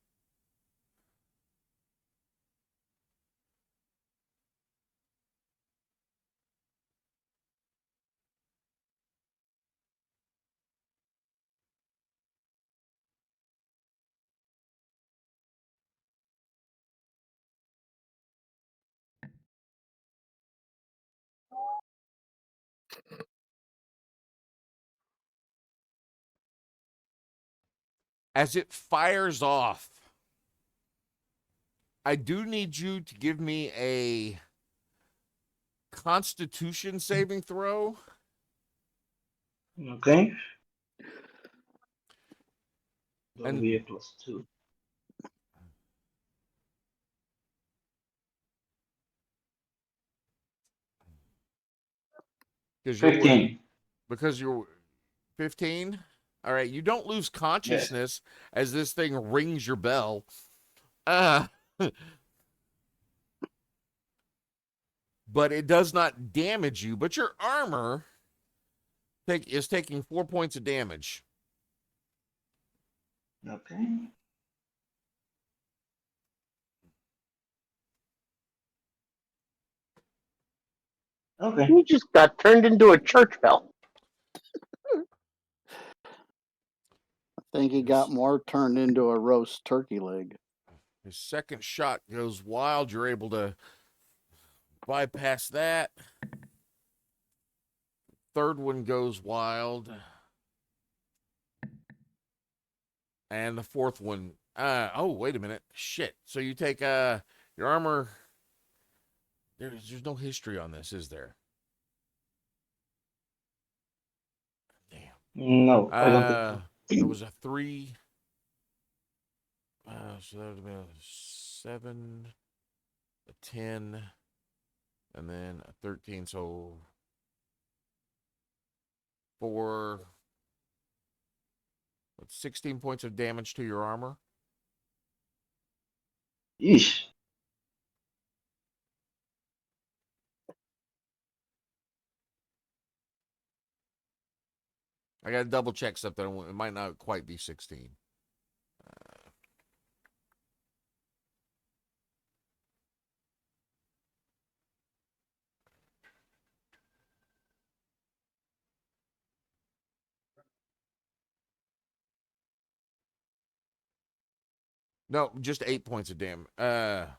As it fires off, I do need you to give me a Constitution saving throw. Okay. That'll And- be a +2. Because 15. you're 15. All right, you don't lose consciousness as this thing rings your bell. But it does not damage you. But your armor is taking 4 points of damage. Okay. Okay. You just got turned into a church bell. think he got more turned into a roast turkey leg. His second shot goes wild. You're able to bypass that. Third one goes wild. And the fourth one, oh, wait a minute. Shit. So you take your armor. There's no history on this, is there? Damn. No, I don't think so. It was a 3. So that would have been a 7, a 10, and then a 13. So 4, 16 points of damage to your armor. Yeesh. I got to double check something. It might not quite be 16. No, just 8 points of damage. Well,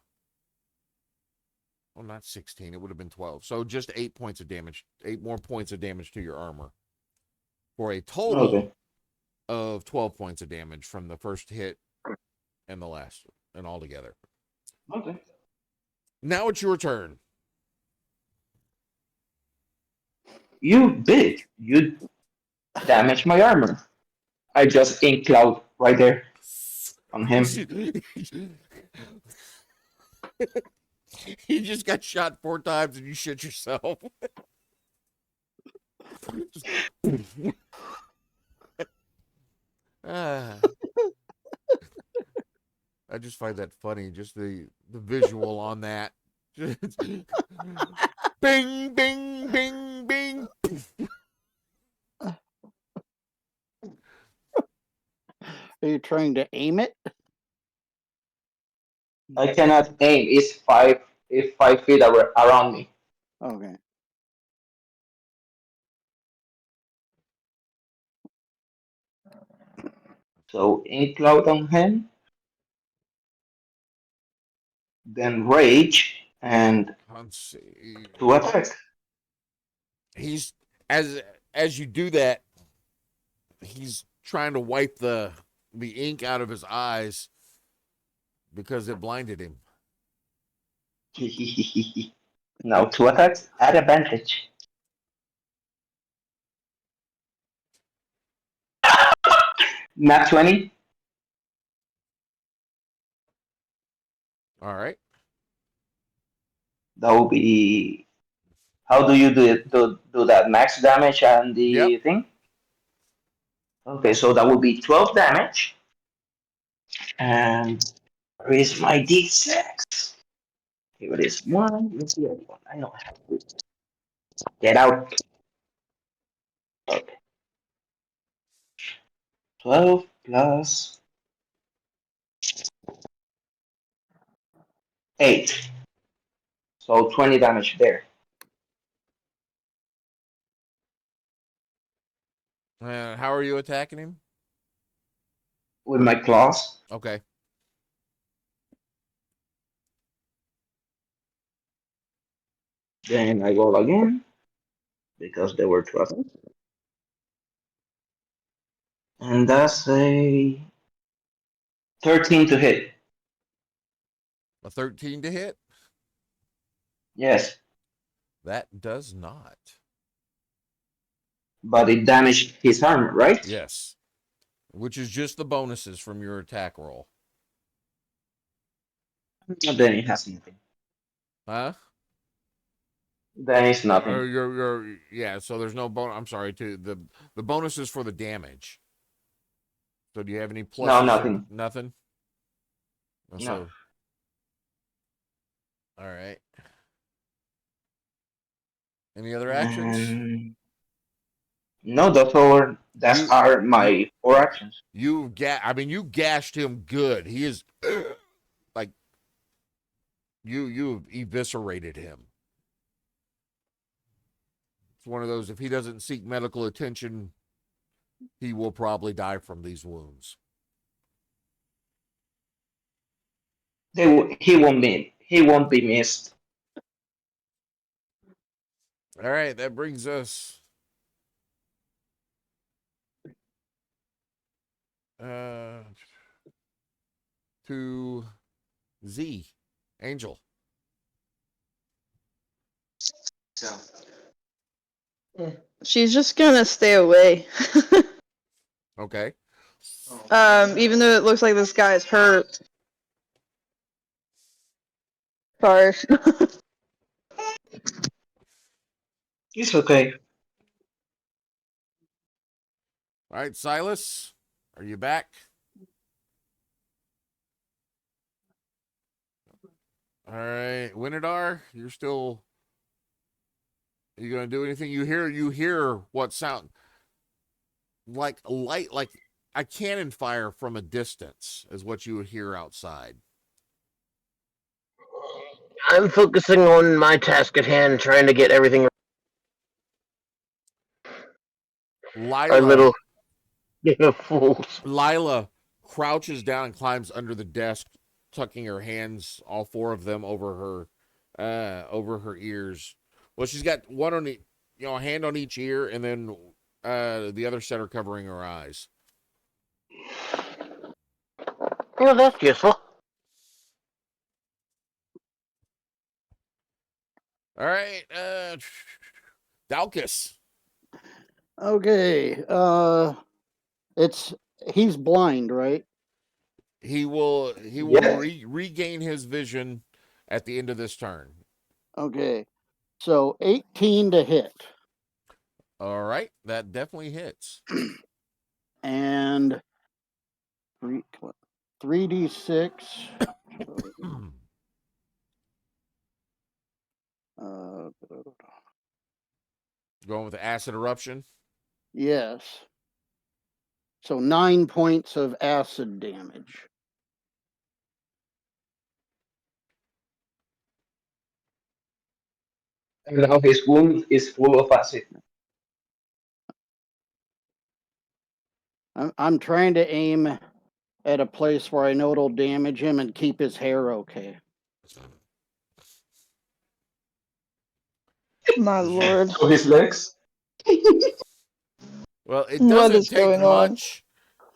not 16. It would have been 12. So just 8 points of damage. 8 more points of damage to your armor. For a total Okay. of 12 points of damage from the first hit and the last, and all together. Okay. Now it's your turn. You did. You damaged my armor. I just ink cloud right there on him. You just got shot 4 times and you shit yourself. I just find that funny, just the visual on that. Bing, bing, bing, bing. Are you trying to aim it? I cannot aim. It's 5 feet around me. Okay. So ink cloud on him. Then rage and Let's see. 2 attacks. He's as you do that, he's trying to wipe the ink out of his eyes because it blinded him. Now 2 attacks at advantage. Nat 20. All right. That will be. How do you do that? Max damage and the Yep. thing? Okay, so that would be 12 damage. And where is my d6? Here it is. Let's see the other one. I don't have it. Get out. Okay. 12 plus 8. So 20 damage there. How are you attacking him? With my claws. Okay. Then I roll again. Because there were 2 attacks. And that's a 13 to hit. A 13 to hit? Yes. That does not. But it damaged his armor, right? Yes. Which is just the bonuses from your attack roll. Then it has nothing. Huh? Then it's nothing. Yeah, so there's no bonus. I'm sorry, the bonuses for the damage. So do you have any pluses? No, nothing. Nothing? No. So, all right. Any other actions? No, that's my 4 actions. You gashed him good. He is like you've eviscerated him. It's one of those, if he doesn't seek medical attention he will probably die from these wounds. He won't be. He won't be missed. All right, that brings us to Z, Angel. She's just gonna stay away. Okay. Even though it looks like this guy's hurt. Sorry. It's okay. All right, Silas, are you back? All right, Winidar, you're still. Are you gonna do anything? You hear what sound like a light, like a cannon fire from a distance, is what you would hear outside. I'm focusing on my task at hand, trying to get everything. Our little fools. Lila crouches down and climbs under the desk, tucking her hands, all four of them, over her ears. Well, she's got one on the, a hand on each ear, and then the other set are covering her eyes. Oh, that's useful. All right, Dalkus. Okay. He's blind, right? He will Yeah. regain his vision at the end of this turn. Okay. So 18 to hit. All right, that definitely hits. And 3d6. Going with the acid eruption. Yes. So 9 points of acid damage. And now his wound is full of acid. I'm trying to aim at a place where I know it'll damage him and keep his hair okay. My lord. So his legs. Well, it What doesn't is take going on?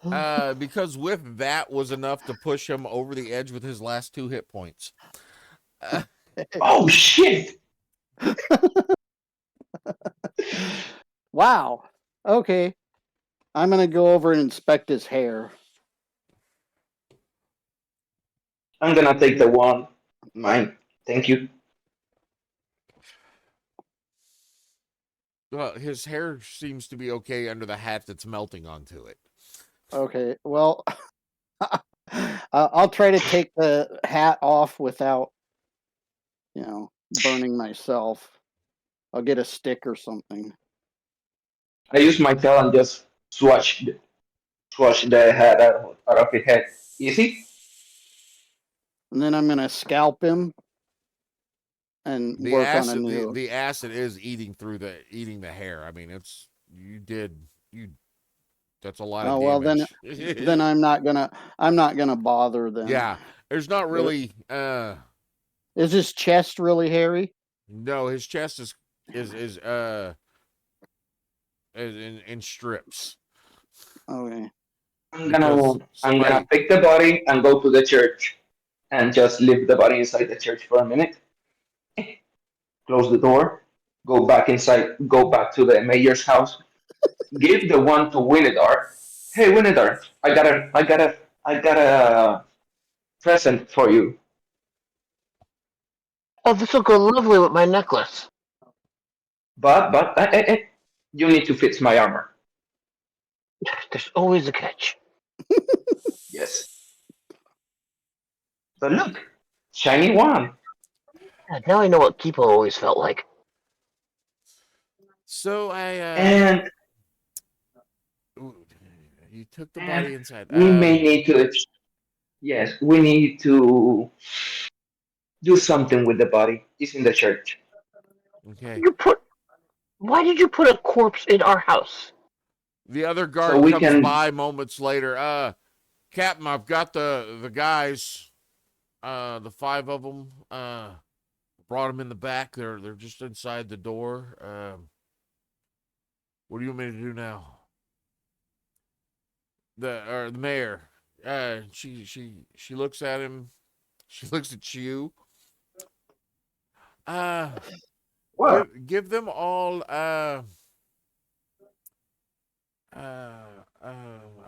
much, because with that was enough to push him over the edge with his last 2 hit points. Oh shit! Wow. Okay. I'm going to go over and inspect his hair. I'm gonna take the one. Mine. Thank you. Well, his hair seems to be okay under the hat that's melting onto it. Okay. Well, I'll try to take the hat off without, burning myself. I'll get a stick or something. I use my tail and just swash the head out of his head. Easy? And then I'm going to scalp him and The work on a acid, new. the acid is eating the hair. I mean, that's a lot of Oh well, then damage. I'm not gonna bother then. Yeah, there's not really. Is his chest really hairy? No, his chest is in strips. Okay. I'm Because gonna pick the body and go to the church and just leave the body inside the church for a minute. Close the door. Go back inside. Go back to the mayor's house. Give the one to Winidar. Hey Winidar, I got a present for you. Oh, this will go lovely with my necklace. But you need to fix my armor. There's always a catch. Yes. But look, shiny one. Now I know what people always felt like. so And you took the body inside. we may need to. Yes, we need to do something with the body. It's in the church. Okay. Why did you put a corpse in our house? The other So guard we comes can. by moments later. Captain, I've got the guys, the 5 of them. Brought them in the back. They're just inside the door. What do you want me to do now? The mayor. She looks at him. She looks at you. Well, Give them all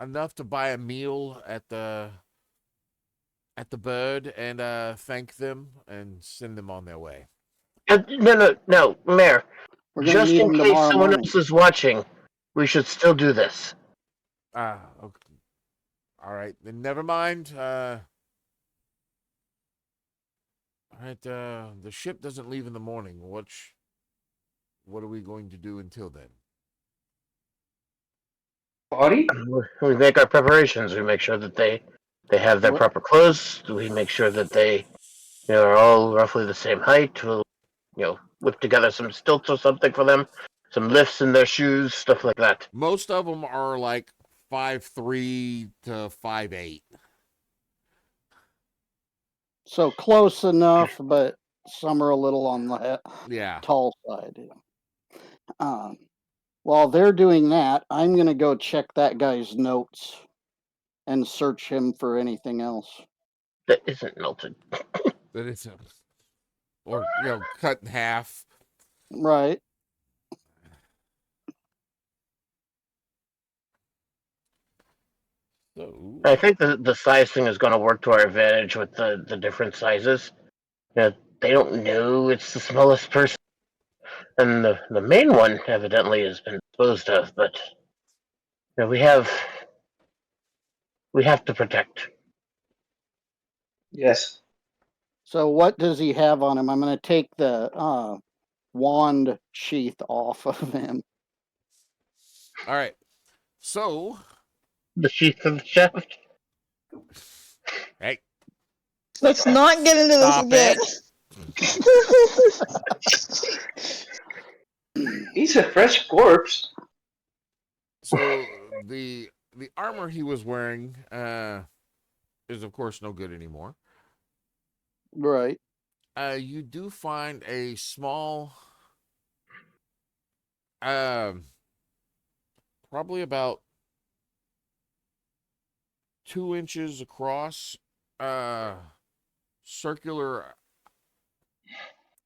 enough to buy a meal at the bird and thank them and send them on their way. No, Mayor. We're gonna Just need in them case tomorrow someone morning. else is watching, we should still do this. Okay. All right, then never mind. All right, the ship doesn't leave in the morning. What are we going to do until then? buddy. We make our preparations. We make sure that they have their What? proper clothes. We make sure that they are all roughly the same height. We'll whip together some stilts or something for them, some lifts in their shoes, stuff like that. Most of them are like 5'3" to 5'8". So close enough, but some are a little on the Yeah. tall side. While they're doing that, I'm gonna go check that guy's notes and search him for anything else. That isn't melted. That is or cut in half. Right. So I think the size thing is going to work to our advantage with the different sizes. They don't know it's the smallest person, and the main one evidently has been disposed of. But we have to protect. Yes. So what does he have on him? I'm gonna take the wand sheath off of him. all right. So The sheath of the shaft. hey, Let's not get into this stop again. He's a fresh corpse. so the armor he was wearing is of course no good anymore. Right. You do find a small, um, probably about 2 inches across, circular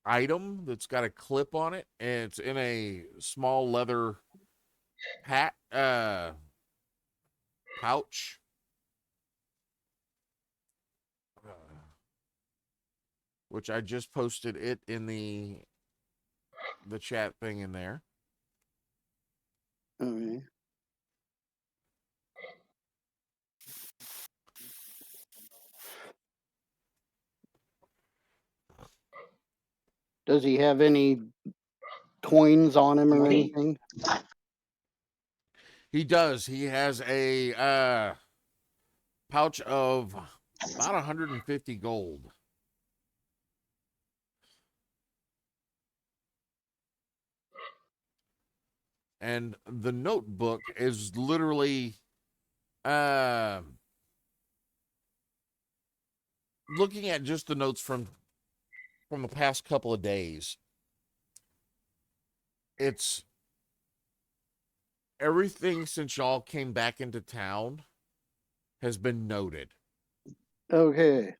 item that's got a clip on it, and it's in a small leather pouch. Which I just posted it in the chat thing in there. Okay. Does he have any coins on him or Money? anything? He does. He has a pouch of about 150 gold. And the notebook is literally looking at just the notes from the past couple of days. It's everything since y'all came back into town has been noted. Okay.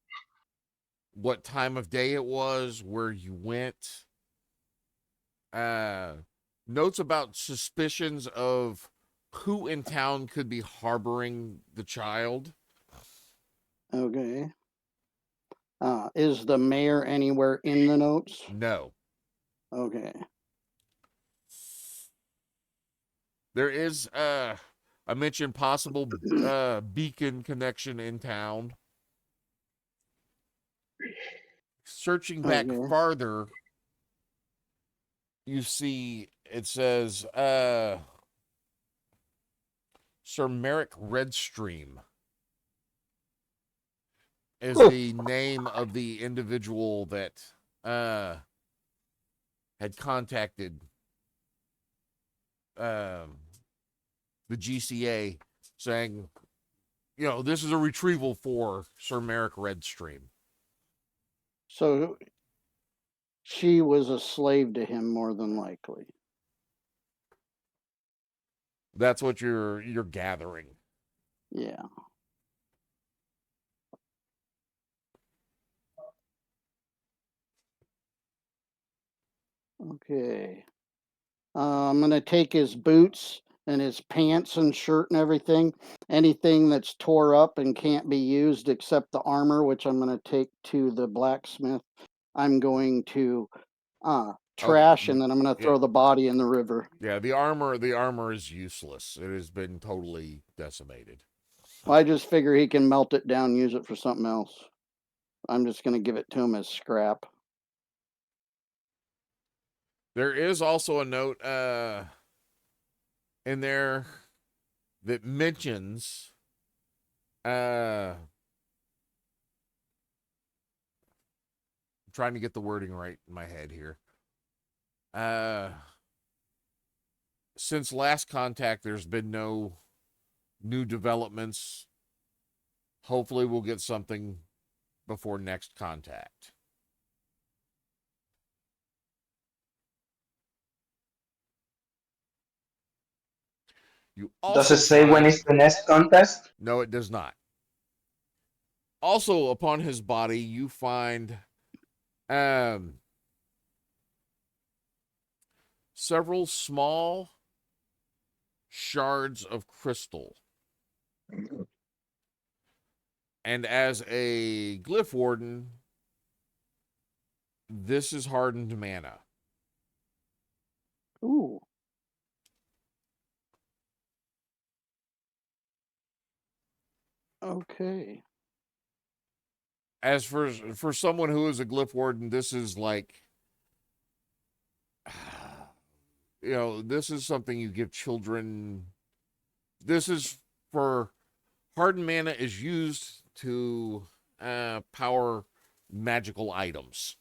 What time of day it was, where you went, notes about suspicions of who in town could be harboring the child. Okay. Is the mayor anywhere in the notes? No. Okay. There is I mentioned possible beacon connection in town. Searching back Okay. farther, you see it says Sir Merrick Redstream is the name of the individual that had contacted the GCA, saying, this is a retrieval for Sir Merrick Redstream. So she was a slave to him, more than likely. That's what you're gathering. Yeah. Okay. I'm going to take his boots and his pants and shirt and everything. Anything that's tore up and can't be used except the armor, which I'm going to take to the blacksmith. I'm going to trash, and then I'm going to throw the body in the river. Yeah, the armor is useless. It has been totally decimated. Well, I just figure he can melt it down and use it for something else. I'm just going to give it to him as scrap. There is also a note in there that mentions I'm trying to get the wording right in my head here. Since last contact, there's been no new developments. Hopefully we'll get something before next contact. You also Does it say when is the next contest? No, it does not. Also, upon his body, you find several small shards of crystal. And as a glyph warden, this is hardened mana. Ooh. Okay. As for someone who is a glyph warden, this is like, this is something you give children. This is for hardened mana is used to power magical items.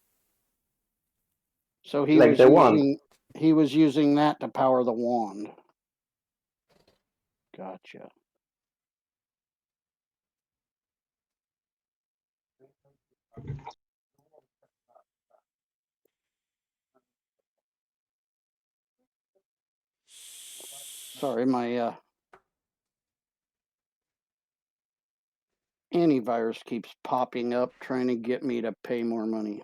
So he Like was the wand. using that to power the wand. Gotcha. Sorry, my antivirus keeps popping up trying to get me to pay more money.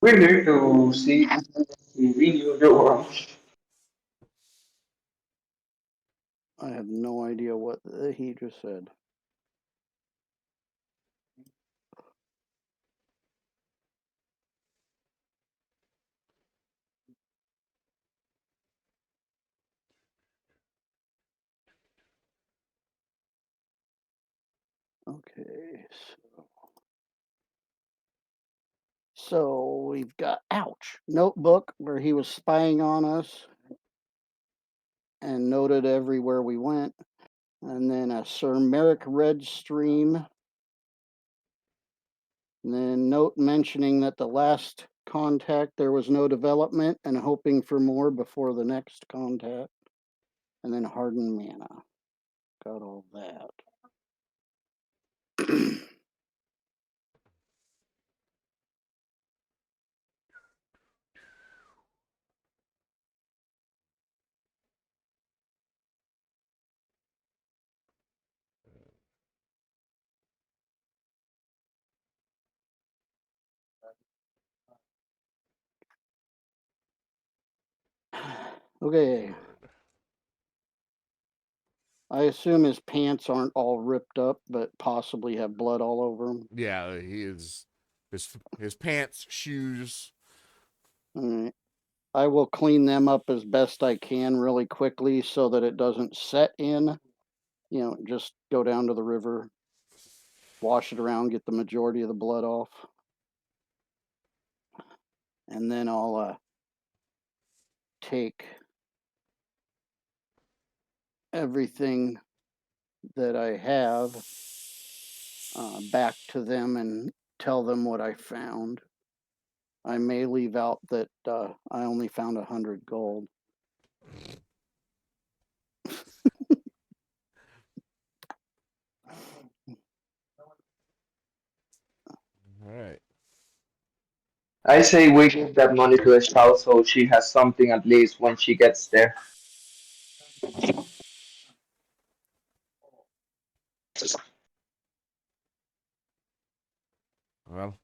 We're here to see to renew your I have no idea what he just said. Okay, so we've got notebook where he was spying on us and noted everywhere we went, and then a Sir Merrick Redstream, and then note mentioning that the last contact there was no development and hoping for more before the next contact, and then hardened mana. Got all that. Okay. I assume his pants aren't all ripped up, but possibly have blood all over them. Yeah, he is. His pants, shoes. All right. I will clean them up as best I can really quickly so that it doesn't set in. Just go down to the river, wash it around, get the majority of the blood off. And then I'll take everything that I have back to them and tell them what I found. I may leave out that I only found 100 gold. All right. I say we give that money to the child so she has something at least when she gets there. Well,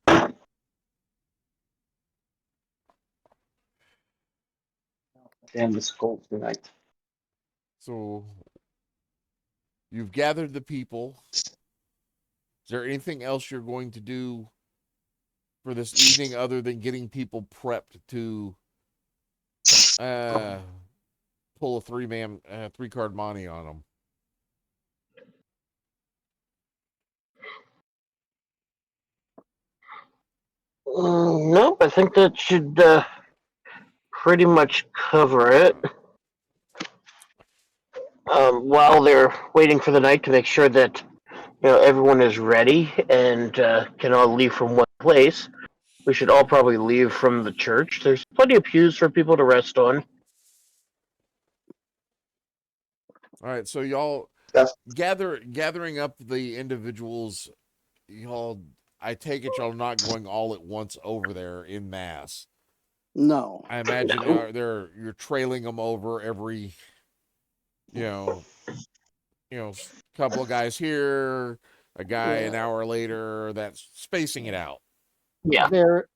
Damn, it's cold tonight. so you've gathered the people. Is there anything else you're going to do for this evening other than getting people prepped to pull a three card money on them? Nope, I think that should pretty much cover it. While they're waiting for the night to make sure that everyone is ready and can all leave from one place, we should all probably leave from the church. There's plenty of pews for people to rest on. All right, so y'all That's gathering up the individuals. Y'all, I take it y'all not going all at once over there in mass. No. I imagine No. you're trailing them over every, you know, couple of guys here, a guy an Yeah. hour later. That's spacing it out. Yeah.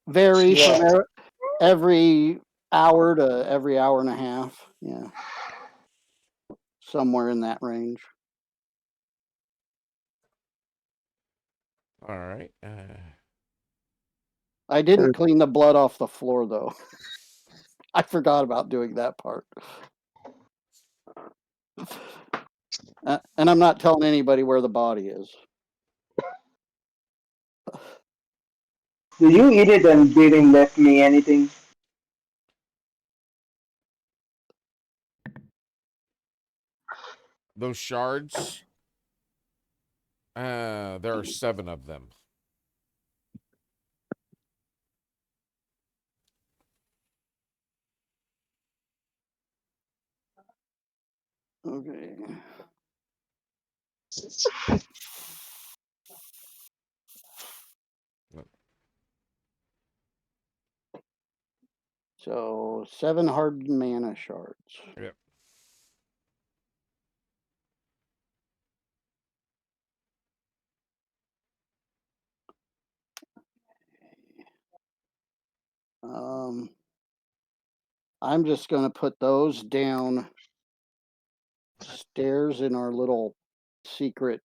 Vary Yeah. from every hour to every hour and a half. Yeah. Somewhere in that range. All right. I didn't clean the blood off the floor though. I forgot about doing that part. And I'm not telling anybody where the body is. Do you eat it and didn't left me anything? Those shards. There are 7 of them. Okay. So 7 hardened mana shards. Yep. I'm just going to put those down stairs in our little secret,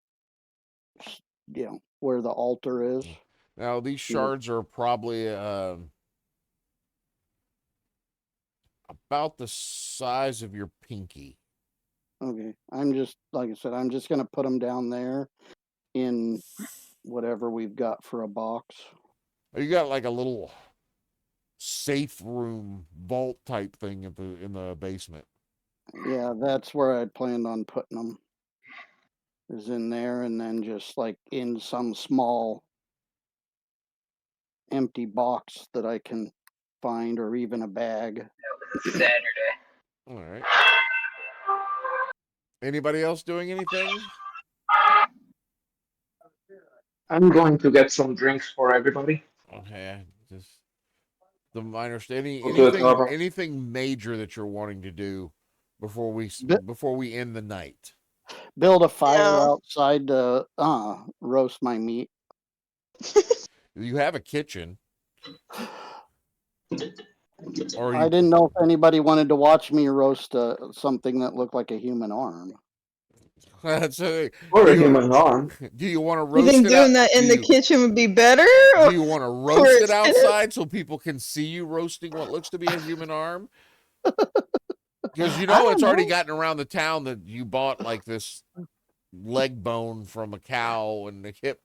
where the altar is. Now these shards are probably about the size of your pinky. Okay. I'm just, like I said, I'm just going to put them down there in whatever we've got for a box. You got like a little safe room vault type thing in the basement. Yeah, that's where I planned on putting them. Is in there, and then just like in some small empty box that I can find, or even a bag. Saturday. All right. Anybody else doing anything? I'm going to get some drinks for everybody. Okay, just the minor Go to the tavern. anything major that you're wanting to do before Bi- we end the night. Build a fire No. outside to roast my meat. You have a kitchen, or I didn't know if anybody wanted to watch me roast something that looked like a human arm. That's Or do a you human arm. do you want to You roast think it out? doing that in the kitchen would be better? Do you want to Or roast it instead of- outside so people can see you roasting what looks to be a human arm? Because I it's don't already know. gotten around the town that you bought like this leg bone from a cow and the hip.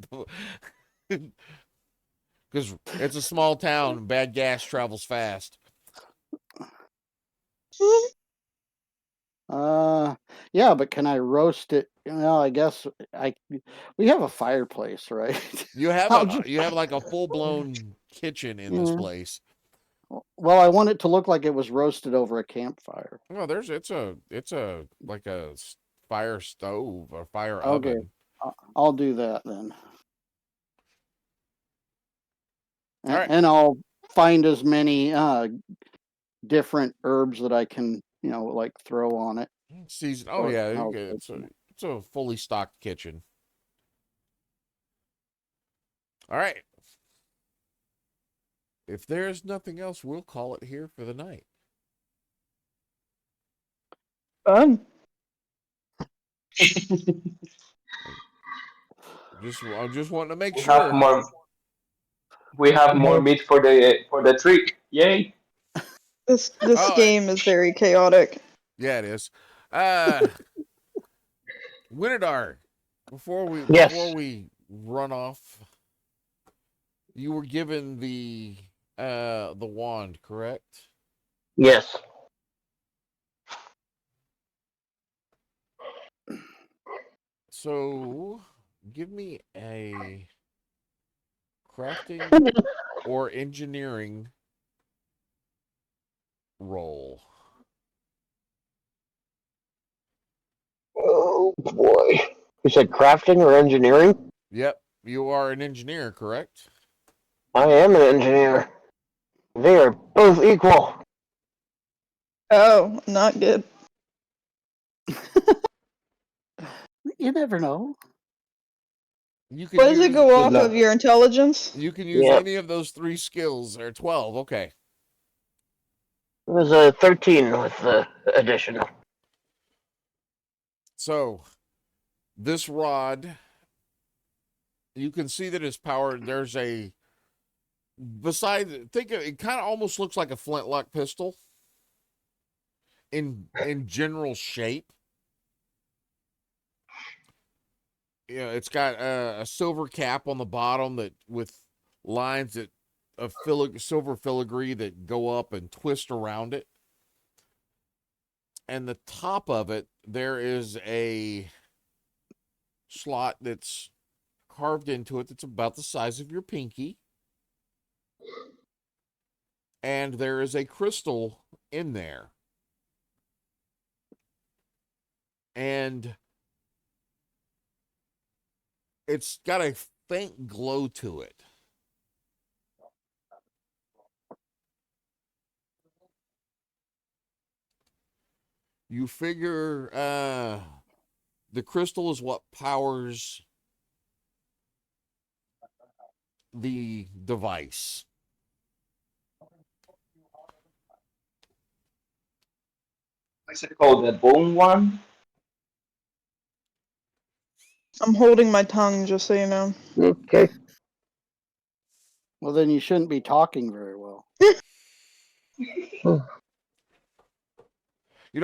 Because it's a small town and bad gas travels fast. Yeah, but can I roast it? I guess we have a fireplace, right? You have I'll just, like a full blown kitchen in this yeah. place. Well, I want it to look like it was roasted over a campfire. No, it's a like a fire stove or fire Okay. oven. I'll do that then. All right. And I'll find as many different herbs that I can, like throw on it. Season. Oh Or yeah, I'll it's a fully stocked kitchen. All right. If there's nothing else, we'll call it here for the night. Fun. I'm just wanting to make We have sure. more. We have more meat for the treat. Yay! This Oh, game is very chaotic. Yeah, it is. Winidar, before Yes. we run off, you were given the wand, correct? Yes. So give me a crafting or engineering roll. Oh boy. You said crafting or engineering? Yep, you are an engineer, correct? I am an engineer. They are both equal. Oh, not good. You never know. You can What does it use go off luck. of your intelligence? you can use Yep. any of those 3 skills or 12. Okay. It was a 13 with the addition. So this rod, you can see that it's powered. There's a think of it, kind of almost looks like a flintlock pistol in general shape. It's got a silver cap on the bottom that with lines that of silver filigree that go up and twist around it. And the top of it, there is a slot that's carved into it that's about the size of your pinky. And there is a crystal in there. And it's got a faint glow to it. You figure the crystal is what powers the device. What's it called? The bone one? I'm holding my tongue, just so you know. Okay. Well, then you shouldn't be talking very well.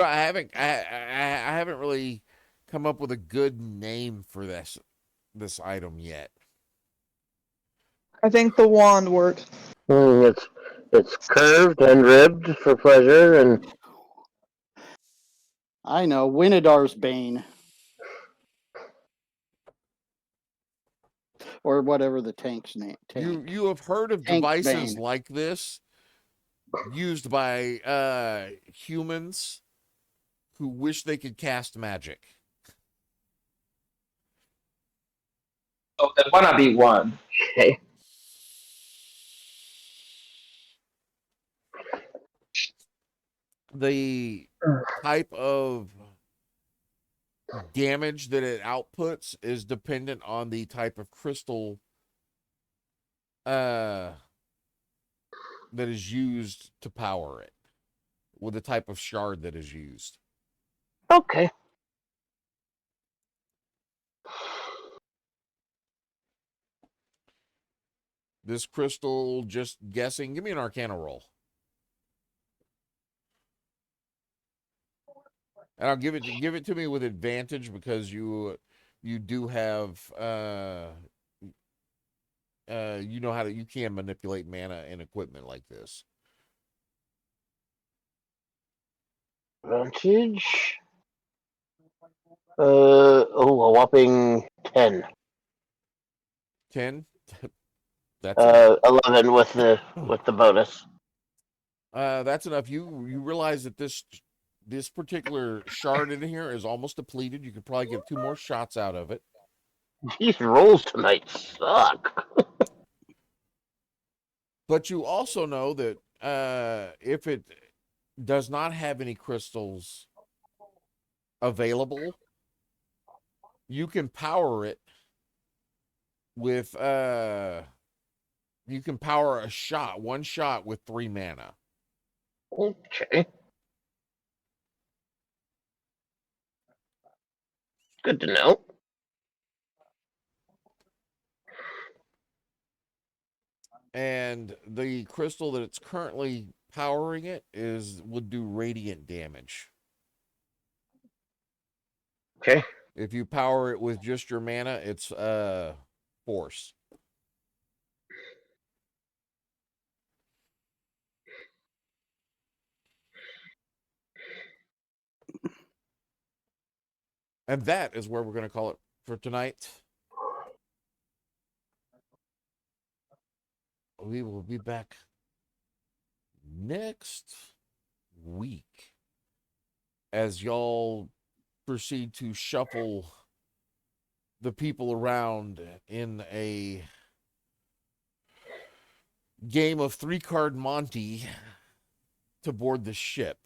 I haven't really come up with a good name for this item yet. I think the wand works. It's curved and ribbed for pleasure, and I know, Winidar's Bane. Or whatever the tank's name. Tank. You have heard of Tank's devices Bane. like this used by humans who wish they could cast magic. Oh, the wannabe one. okay. The type of damage that it outputs is dependent on the type of crystal that is used to power it, with the type of shard that is used. Okay. This crystal, just guessing, give me an Arcana roll. And I'll give it to me with advantage because you do have you can manipulate mana and equipment like this. Advantage. A whopping 10. 10. That's 11 with the bonus. That's enough. You realize that this particular shard in here is almost depleted. You could probably get 2 more shots out of it. These rolls tonight suck. But you also know that if it does not have any crystals available, you can power it with you can power one shot with 3 mana. Okay. Good to know. And the crystal that it's currently powering would do radiant damage. Okay. If you power it with just your mana, it's force. And that is where we're going to call it for tonight. We will be back next week as y'all proceed to shuffle the people around in a game of 3-card Monty to board the ship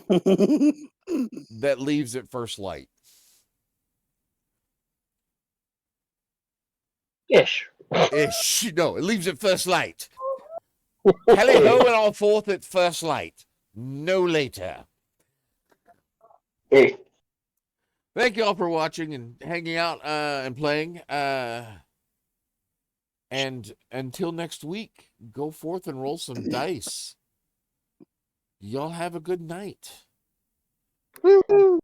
that leaves at first light. Ish. Ish. No, it leaves at first light. Tally ho and all forth at first light. No later. Hey. Thank you all for watching and hanging out and playing. And until next week, go forth and roll some dice. Y'all have a good night. Woo-hoo.